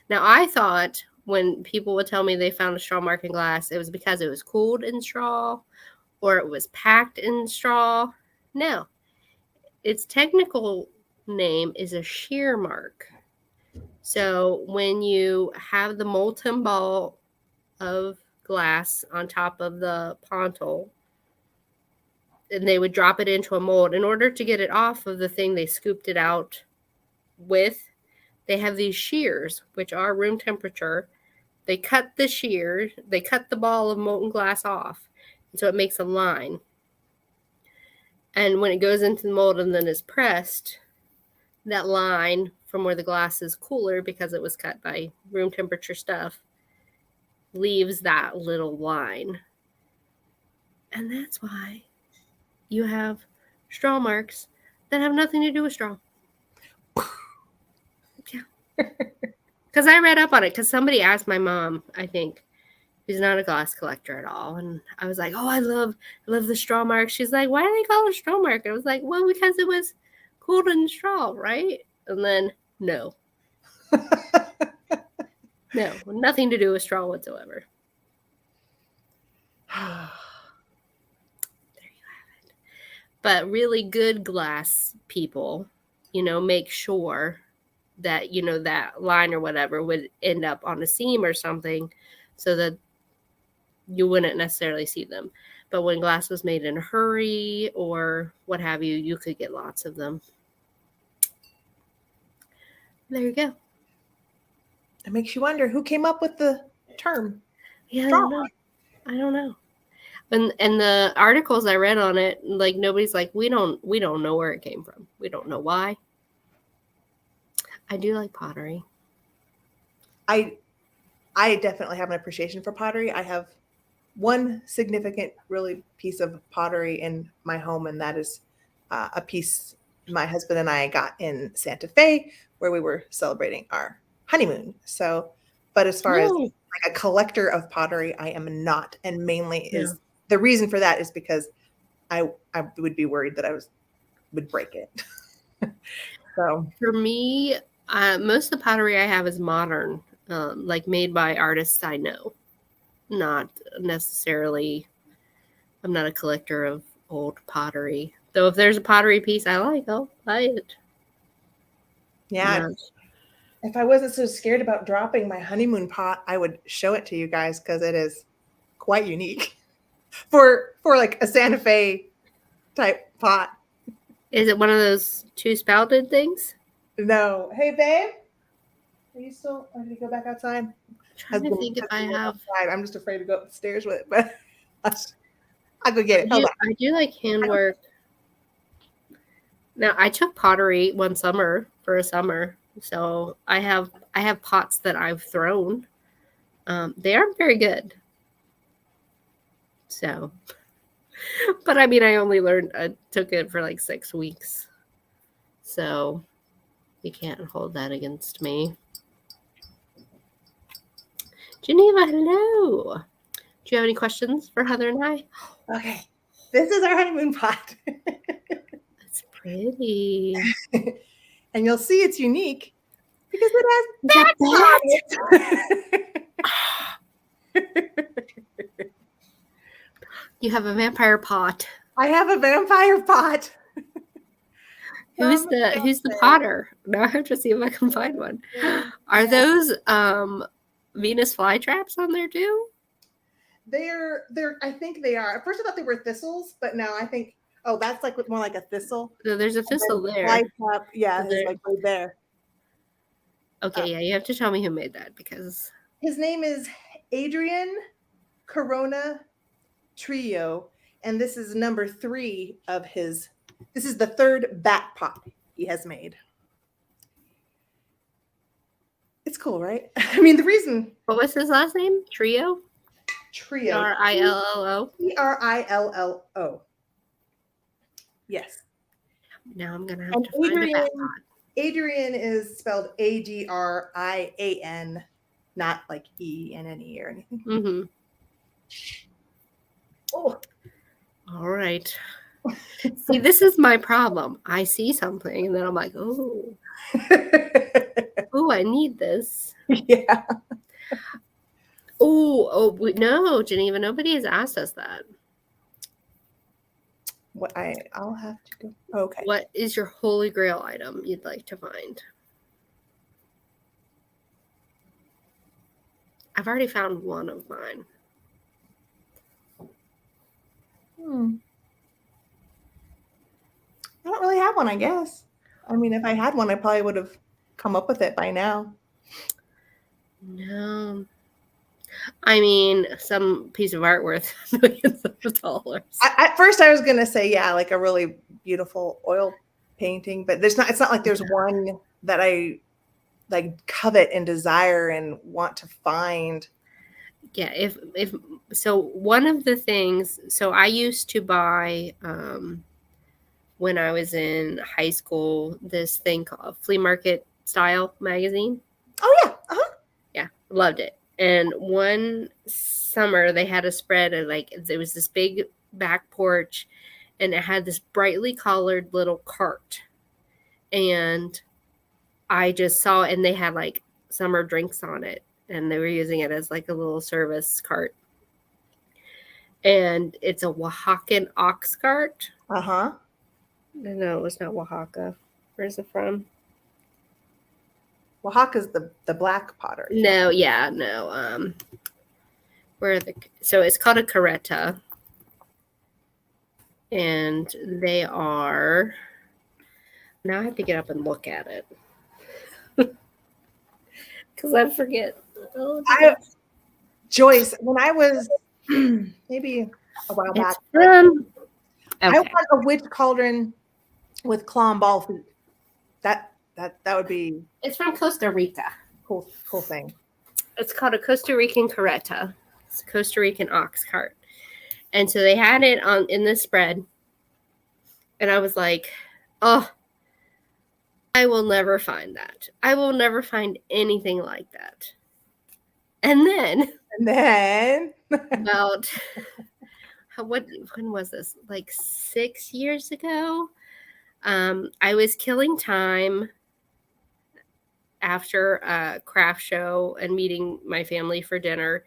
Now, I thought when people would tell me they found a straw mark in glass, it was because it was cooled in straw or it was packed in straw. No. Its technical name is a shear mark. So when you have the molten ball of glass on top of the pontal, and they would drop it into a mold. In order to get it off of the thing they scooped it out with, they have these shears, which are room temperature. They cut the ball of molten glass off, and so it makes a line. And when it goes into the mold and then is pressed, that line from where the glass is cooler because it was cut by room temperature stuff leaves that little line. And that's why you have straw marks that have nothing to do with straw. Yeah. Because I read up on it, because somebody asked my mom, I think, who's not a glass collector at all. And I was like, oh, I love the straw mark. She's like, why do they call it a straw mark? And I was like, well, because it was cooled in straw, right? And then, no. No, nothing to do with straw whatsoever. There you have it. But really good glass people, make sure that, that line or whatever would end up on a seam or something so that you wouldn't necessarily see them. But when glass was made in a hurry or what have you, you could get lots of them. There you go. It makes you wonder who came up with the term. Yeah, I don't know. And the articles I read on it, like nobody's like, we don't know where it came from. We don't know why. I do like pottery. I definitely have an appreciation for pottery. I have one significant really piece of pottery in my home, and that is a piece my husband and I got in Santa Fe where we were celebrating our honeymoon. So, but as far as like a collector of pottery, I am not, and mainly is the reason for that is because I would be worried that I would break it. So for me, most of the pottery I have is modern, like made by artists I know. Not necessarily, I'm not a collector of old pottery. Though if there's a pottery piece I like, I'll buy it. Yeah. If I wasn't so scared about dropping my honeymoon pot, I would show it to you guys because it is quite unique for like a Santa Fe type pot. Is it one of those two spouted things? No. Hey, babe. Are you still ready to go back outside? I'm trying to think if I have. Outside. I'm just afraid to go upstairs with it, but I'll go get it. Hold on. I do like handwork. Now, I took pottery one summer for a summer, so I have pots that I've thrown. They aren't very good. So, but I mean, I only took it for like 6 weeks. So, you can't hold that against me. Geneva, hello. Do you have any questions for Heather and I? Okay. This is our honeymoon pot. That's pretty. And you'll see it's unique because it has bats on it. You have a vampire pot. I have a vampire pot. Who's the potter? Now I have to see if I can find one. Are those Venus flytraps on there too? They're I think they are. At first I thought they were thistles, but now I think that's like more like a thistle. So there's a thistle there. Flytrap, yeah, it's like right there. Okay, yeah, you have to tell me who made that because his name is Adrian Corona Trio, and this is number 3 of his. This is the 3rd bat pot he has made. It's cool, right? I mean, the reason. What was his last name? Trio. Trillo. Trillo. Yes. Now I'm gonna have to find a bat pot. Adrian is spelled Adrian, not like ENNE or anything. Mm-hmm. Oh. All right. See, this is my problem. I see something and then I'm like, oh, I need this. Yeah. Oh, no, Geneva, nobody has asked us that. I'll have to go. Okay. What is your holy grail item you'd like to find? I've already found one of mine. I don't really have one, I guess. I mean, if I had one, I probably would have come up with it by now. No. I mean, some piece of art worth millions of dollars. At first, I was going to say, yeah, like a really beautiful oil painting, but it's not like there's one that I like covet and desire and want to find. Yeah, if so one of the things, so I used to buy when I was in high school this thing called Flea Market Style magazine. Oh yeah. Uh-huh. Yeah, loved it. And one summer they had a spread of like there was this big back porch and it had this brightly colored little cart. And I just saw it and they had like summer drinks on it and they were using it as like a little service cart. And it's a Oaxacan ox cart. Uh-huh. No, it was not Oaxaca. Where's it from? Oaxaca's the black pottery. No, yeah, no. So it's called a carreta. And they are, now I have to get up and look at it. Because I forget. Joyce, when I was maybe a while back, Okay. I want a witch cauldron with claw and ball feet. That would be. It's from Costa Rica. Cool thing. It's called a Costa Rican carreta. It's a Costa Rican ox cart. And so they had it in this spread. And I was like, oh, I will never find that. I will never find anything like that. And then about when was this? Like 6 years ago. I was killing time after a craft show and meeting my family for dinner.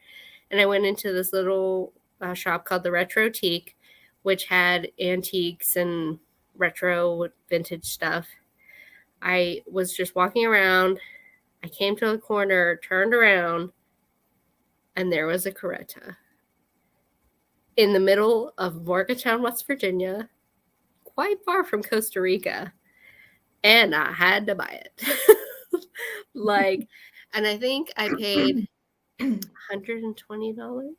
And I went into this little shop called the Retrotique, which had antiques and retro vintage stuff. I was just walking around. I came to a corner, turned around, and there was a carreta in the middle of Morgantown, West Virginia, quite far from Costa Rica. And I had to buy it. And I think I paid $120,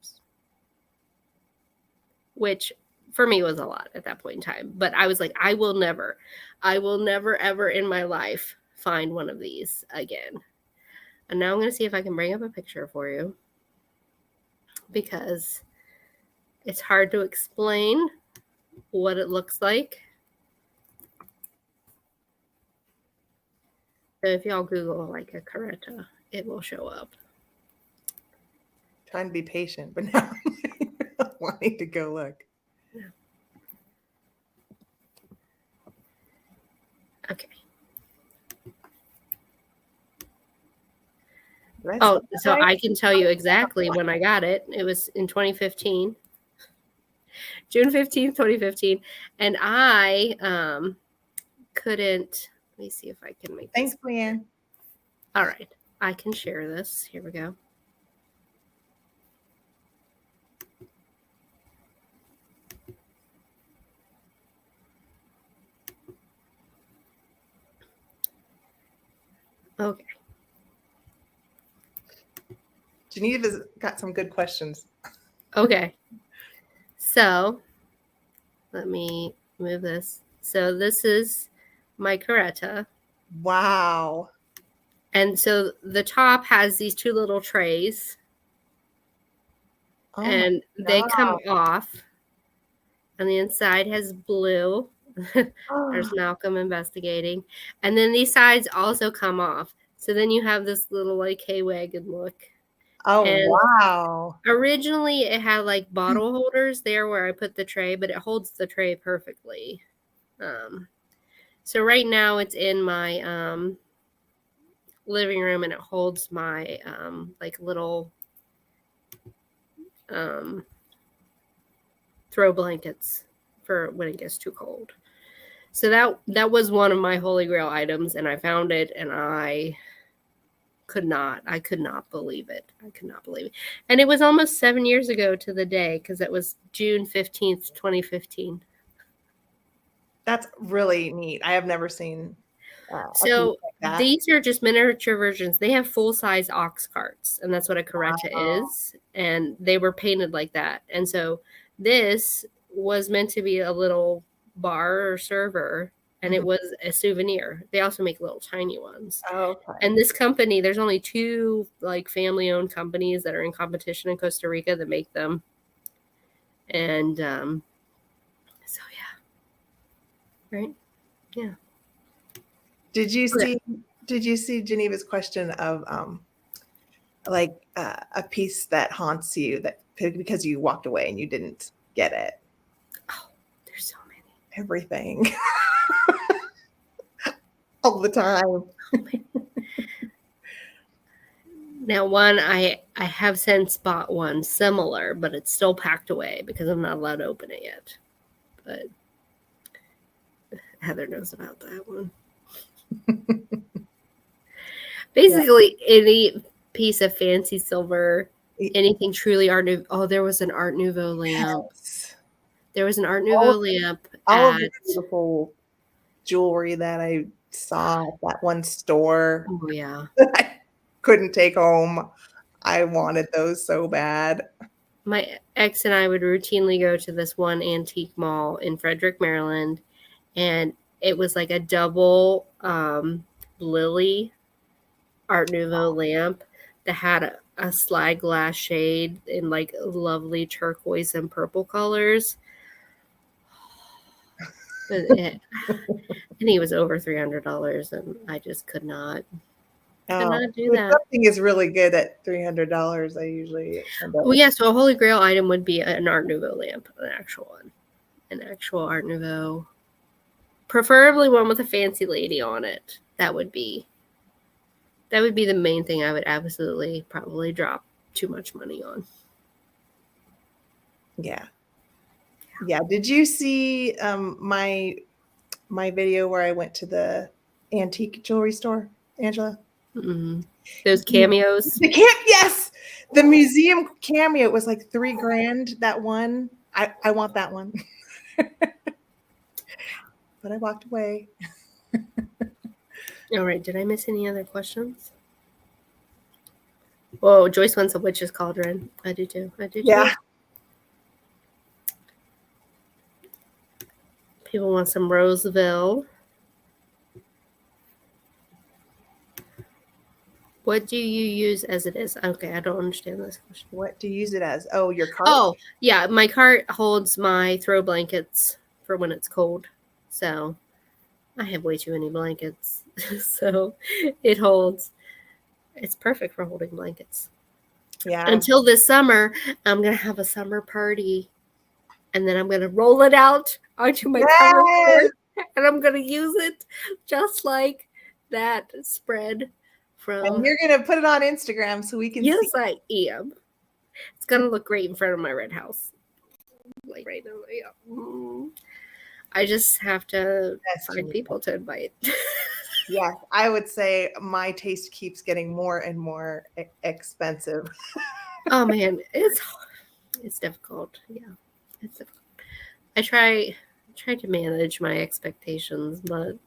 which for me was a lot at that point in time. But I was like, I will never ever in my life find one of these again. And now I'm going to see if I can bring up a picture for you because it's hard to explain what it looks like. So if y'all Google like a carreta, it will show up. Trying to be patient, but now I'm wanting to go look. Yeah. Okay. So I can tell you exactly when I got it. It was in 2015. June 15th, 2015. And I couldn't. Let me see if I can make Thanks, Leanne. All right. I can share this. Here we go. Okay. Geneva's got some good questions. Okay. So let me move this. So this is my carreta. Wow. And so the top has these two little trays. Oh and they come off. And the inside has blue. There's Malcolm investigating. And then these sides also come off. So then you have this little like hay wagon look. Oh, and wow. Originally it had like bottle holders there where I put the tray, but it holds the tray perfectly. So right now it's in my living room and it holds my like little throw blankets for when it gets too cold. So that was one of my holy grail items, and I found it and I could not believe it. I could not believe it. And it was almost 7 years ago to the day because it was June 15th, 2015. That's really neat. I have never seen a piece So like that. these are just miniature versions. They have full-size ox carts, and that's what a carreta Wow. is. And they were painted like that. And so this was meant to be a little bar or server, and it Mhm. was a souvenir. They also make little tiny ones. Okay. And this company, there's only 2 like family-owned companies that are in competition in Costa Rica that make them. And so yeah. Right? Yeah. Did you Okay. see Geneva's question of like a piece that haunts you that because you walked away and you didn't get it? Oh, there's so many. Everything. All the time. Now, one I have since bought one similar, but it's still packed away because I'm not allowed to open it yet. But Heather knows about that one. Basically, any piece of fancy silver, anything truly Art Nouveau. Oh, there was an Art Nouveau lamp. Yes. There was an Art All Nouveau of the, lamp all of the at. beautiful jewelry that I saw at that one store Oh yeah. that I couldn't take home. I wanted those so bad. My ex and I would routinely go to this one antique mall in Frederick, Maryland, and it was like a double lily Art Nouveau lamp that had a slide glass shade in like lovely turquoise and purple colors. And he was over $300, and I just could not do If that. something is really good at $300, I usually end up. Well, yeah, so a Holy Grail item would be an Art Nouveau lamp, an actual one, an actual Art Nouveau, preferably one with a fancy lady on it. That would be the main thing I would absolutely probably drop too much money on. Yeah. Yeah. Did you see my video where I went to the antique jewelry store, Angela? Mm-hmm. Those cameos. Yes, the museum cameo was like $3,000. That one, I want that one, but I walked away. All right. Did I miss any other questions? Whoa, Joyce wants a witch's cauldron. I do too. Yeah. People want some Roseville. What do you use as it is? Okay, I don't understand this question. What do you use it as? Oh, your cart? Oh, yeah. My cart holds my throw blankets for when it's cold. So I have way too many blankets. So it holds. It's perfect for holding blankets. Yeah. Until this summer, I'm going to have a summer party. And then I'm going to roll it out onto my carport, and I'm going to use it just like that spread from. And you're going to put it on Instagram so we can see. Yes, I am. It's going to look great in front of my red house. Like right now. Yeah. I just have to find people to invite. Yes, I would say my taste keeps getting more and more expensive. Oh man, it's difficult. Yeah, it's difficult. I try to manage my expectations, but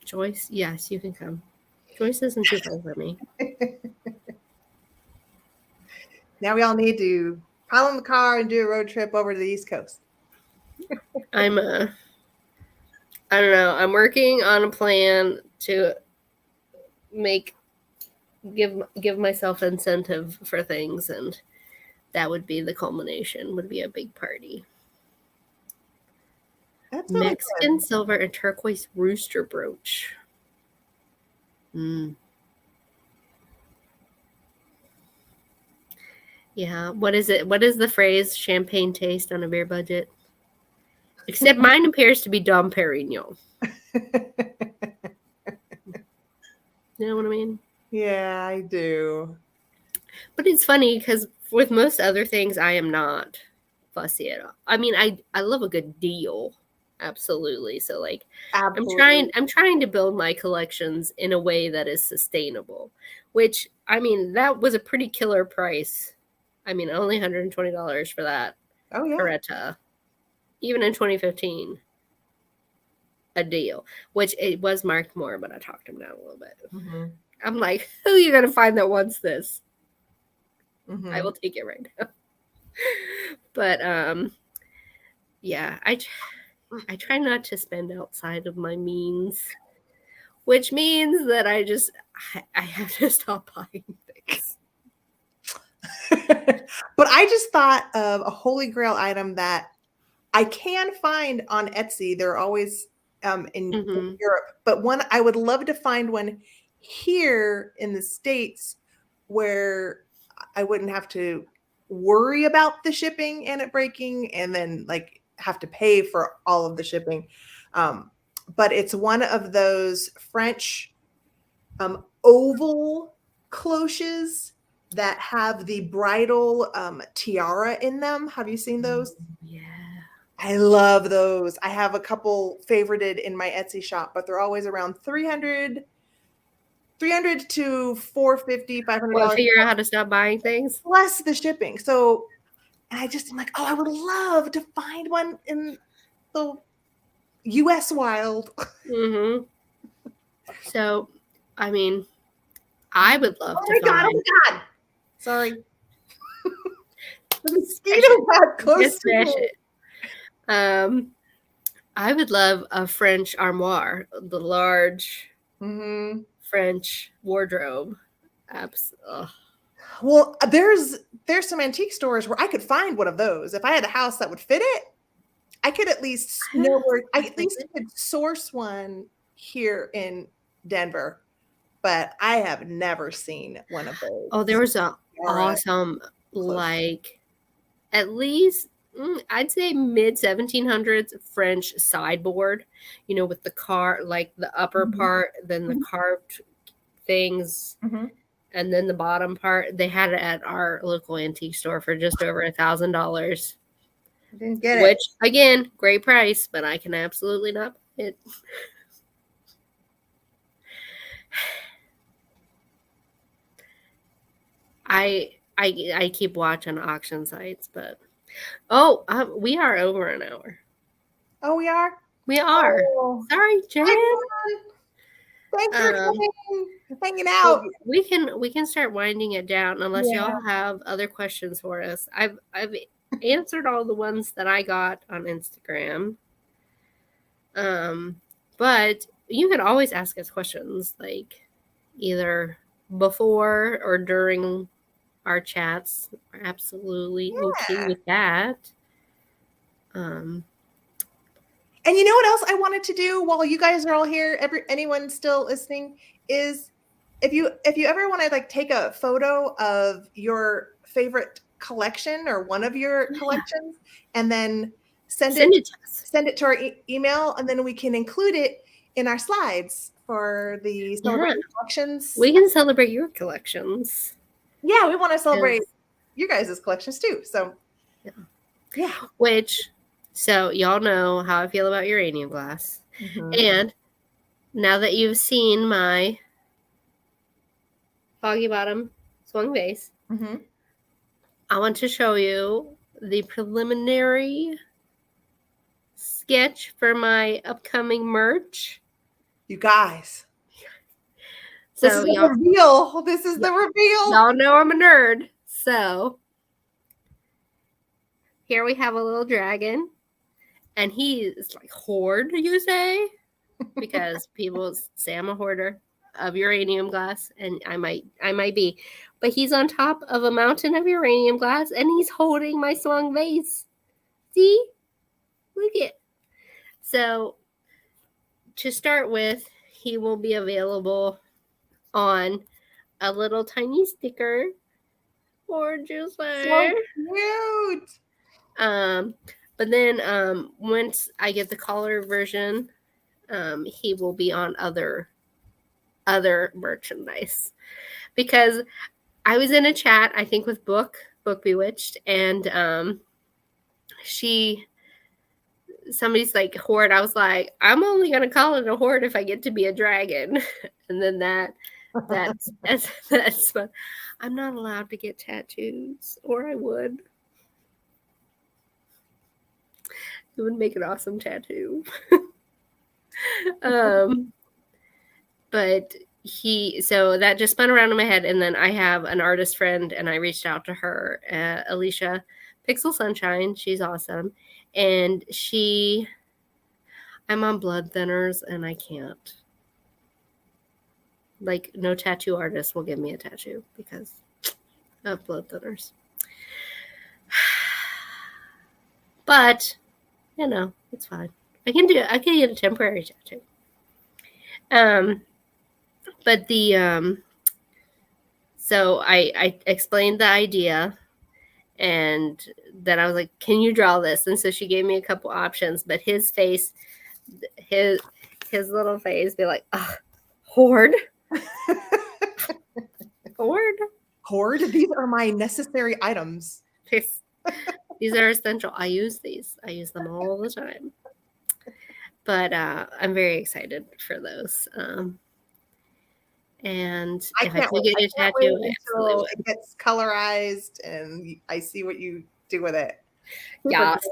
Joyce, yes, you can come. Joyce isn't too far for me. Now we all need to pile in the car and do a road trip over to the East Coast. I don't know. I'm working on a plan to give myself incentive for things, and that would be the culmination. Would be a big party. That's really Mexican good. silver and turquoise rooster brooch. Yeah. What is it? What is the phrase? Champagne taste on a beer budget. Except mine appears to be Dom Perignon. You know what I mean? Yeah, I do. But it's funny because with most other things, I am not fussy at all. I mean, I love a good deal, absolutely. So like, Absolutely. I'm trying to build my collections in a way that is sustainable. Which I mean, that was a pretty killer price. I mean, only $120 for that. Oh yeah. Carreta. even in 2015, a deal, which it was marked more, but I talked him down a little bit. Mm-hmm. I'm like, who are you going to find that wants this? Mm-hmm. I will take it right now. But yeah, I try not to spend outside of my means, which means that I have to stop buying things. But I just thought of a holy grail item that I can find on Etsy. They're always in Europe, but one I would love to find one here in the States where I wouldn't have to worry about the shipping and it breaking and then like have to pay for all of the shipping. But it's one of those French oval cloches that have the bridal tiara in them. Have you seen those? Yeah. I love those. I have a couple favorited in my Etsy shop, but they're always around $300 to $450, $500. Well, figure out how to stop buying things. Plus the shipping. So, and I'm like, oh, I would love to find one in the U.S. wild. Mm-hmm. So, I mean, I would love Oh to my find. God. Sorry. The mosquito got close Just to smash me. it. I would love a French armoire, the large French wardrobe. Well, there's some antique stores where I could find one of those. If I had a house that would fit it, I could at least know where I at least could source one here in Denver. But I have never seen one of those. Oh, there was a awesome, like, at least I'd say mid 1700s French sideboard, you know, with the like the upper part, then the carved things, and then the bottom part. They had it at our local antique store for just over $1,000. Didn't get it. Which, again, great price, but I can absolutely not buy it. I keep watching auction sites, but we are over an hour. Oh, we are? We are. Oh. Sorry, Jen. Thanks for hanging out. We can start winding it down unless y'all have other questions for us. I've answered all the ones that I got on Instagram. But you can always ask us questions, like either before or during our chats. We're absolutely okay with that. And you know what else I wanted to do while you guys are all here, anyone still listening, is if you ever want to like take a photo of your favorite collection or one of your collections and then send it to our email, and then we can include it in our slides for the celebrating collections. We can celebrate your collections. Yeah, we want to celebrate you guys' collections too. So yeah. So y'all know how I feel about uranium glass. And now that you've seen my foggy bottom swung vase, I want to show you the preliminary sketch for my upcoming merch. You guys. So this is the reveal. This is the reveal. Y'all know I'm a nerd. So here we have a little dragon. And he is like hoard, you say? Because people say I'm a hoarder of uranium glass, and I might be. But he's on top of a mountain of uranium glass, and he's holding my swung vase. See? Look it. So, to start with, he will be available on a little tiny sticker. Gorgeous. So cute. But then once I get the collar version, he will be on other merchandise. Because I was in a chat, I think with Book Bewitched, and somebody's like hoard. I was like, I'm only gonna call it a hoard if I get to be a dragon. And then that's but I'm not allowed to get tattoos, or I would. It would make an awesome tattoo. um, but so that just spun around in my head. And then I have an artist friend, and I reached out to her, Alicia Pixel Sunshine. She's awesome. And I'm on blood thinners, and I can't. Like, no tattoo artist will give me a tattoo because of blood thinners. But, it's fine. I can get a temporary tattoo. But so I explained the idea, and then I was like, can you draw this? And so she gave me a couple options, but his face, his little face, be like, hoard. Hoard? These are my necessary items. These are essential. I use them all the time. But I'm very excited for those. And if I do get a tattoo, until it gets colorized and I see what you do with it. Yes.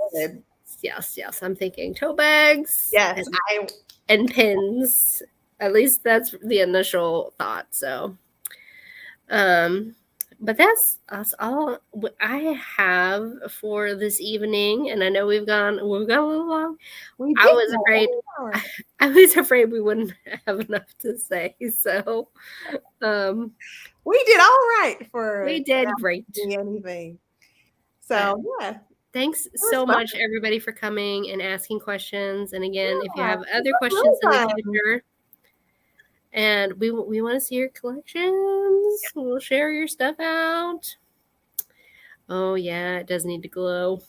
I'm thinking tote bags. Yes, and pins. At least that's the initial thought. So, but that's all I have for this evening. And I know we've gone a little long. I was afraid we wouldn't have enough to say. So, we did all right we did great. Anything. So yeah. Thanks so much, everybody, for coming and asking questions. And again, if you have other questions in the future, and we want to see your collections, we'll share your stuff out. Oh yeah, it does need to glow.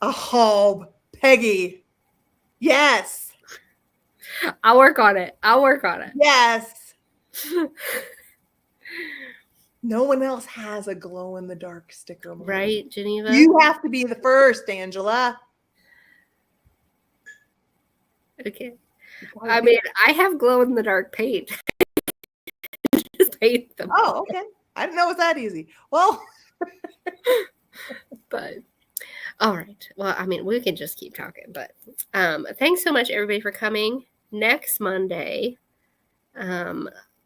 Oh, Peggy. Yes. I'll work on it. Yes. No one else has a glow-in-the-dark sticker. Right, Geneva? You have to be the first, Angela. Okay. I mean, I have glow-in-the-dark paint. Just paint them. Oh, okay. I didn't know it was that easy. Well. But, all right. Well, I mean, we can just keep talking. But thanks so much, everybody, for coming. Next Monday,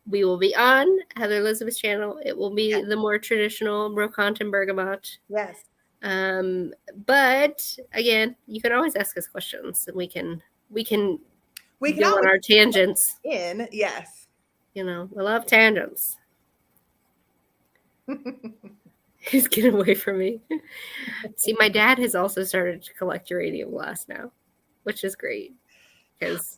we will be on Heather Elizabeth's channel. It will be the more traditional Brocante and Bergamot. Yes. But again, you can always ask us questions, and we can go on our tangents. Yes. We love tangents. He's getting away from me. See, my dad has also started to collect uranium glass now, which is great because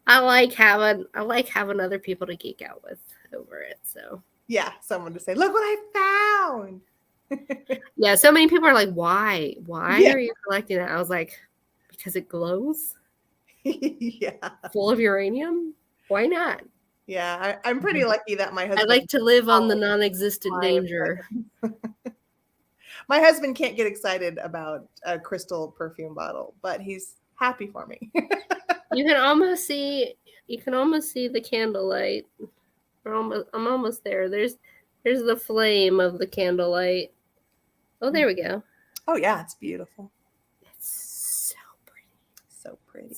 I like having other people to geek out with over it. So yeah, someone to say, "Look what I found." Yeah, so many people are like, "Why? Why are you collecting that?" I was like, "Because it glows." Yeah. Full of uranium. Why not? Yeah, I'm pretty lucky that my husband. I like to live on the non-existent danger. My husband can't get excited about a crystal perfume bottle, but he's happy for me. You can almost see the candlelight. I'm almost there. There's the flame of the candlelight. Oh, there we go. Oh yeah, it's beautiful. It's so pretty. So pretty.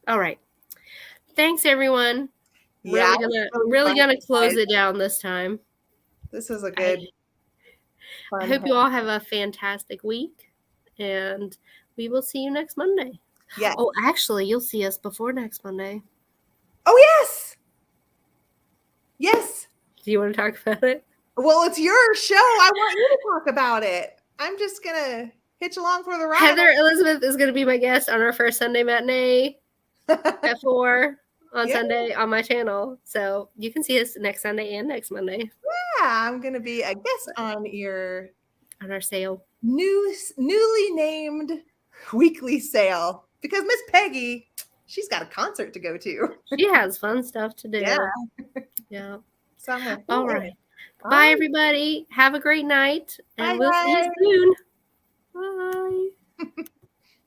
All right. Thanks, everyone. Yeah, really gonna close it down this time. This is a good. I hope you all have a fantastic week, and we will see you next Monday. Yeah. Oh, actually, you'll see us before next Monday. Oh yes. Yes. Do you want to talk about it? Well, it's your show. I want you to talk about it. I'm just gonna hitch along for the ride. Heather Elizabeth is gonna be my guest on our first Sunday matinee at 4 on Sunday on my channel. So you can see us next Sunday and next Monday. Yeah, I'm gonna be a guest on our sale. Newly named weekly sale because Miss Peggy, she's got a concert to go to. She has fun stuff to do. Yeah. All right. Bye, everybody. Have a great night, and we'll see you soon. Bye.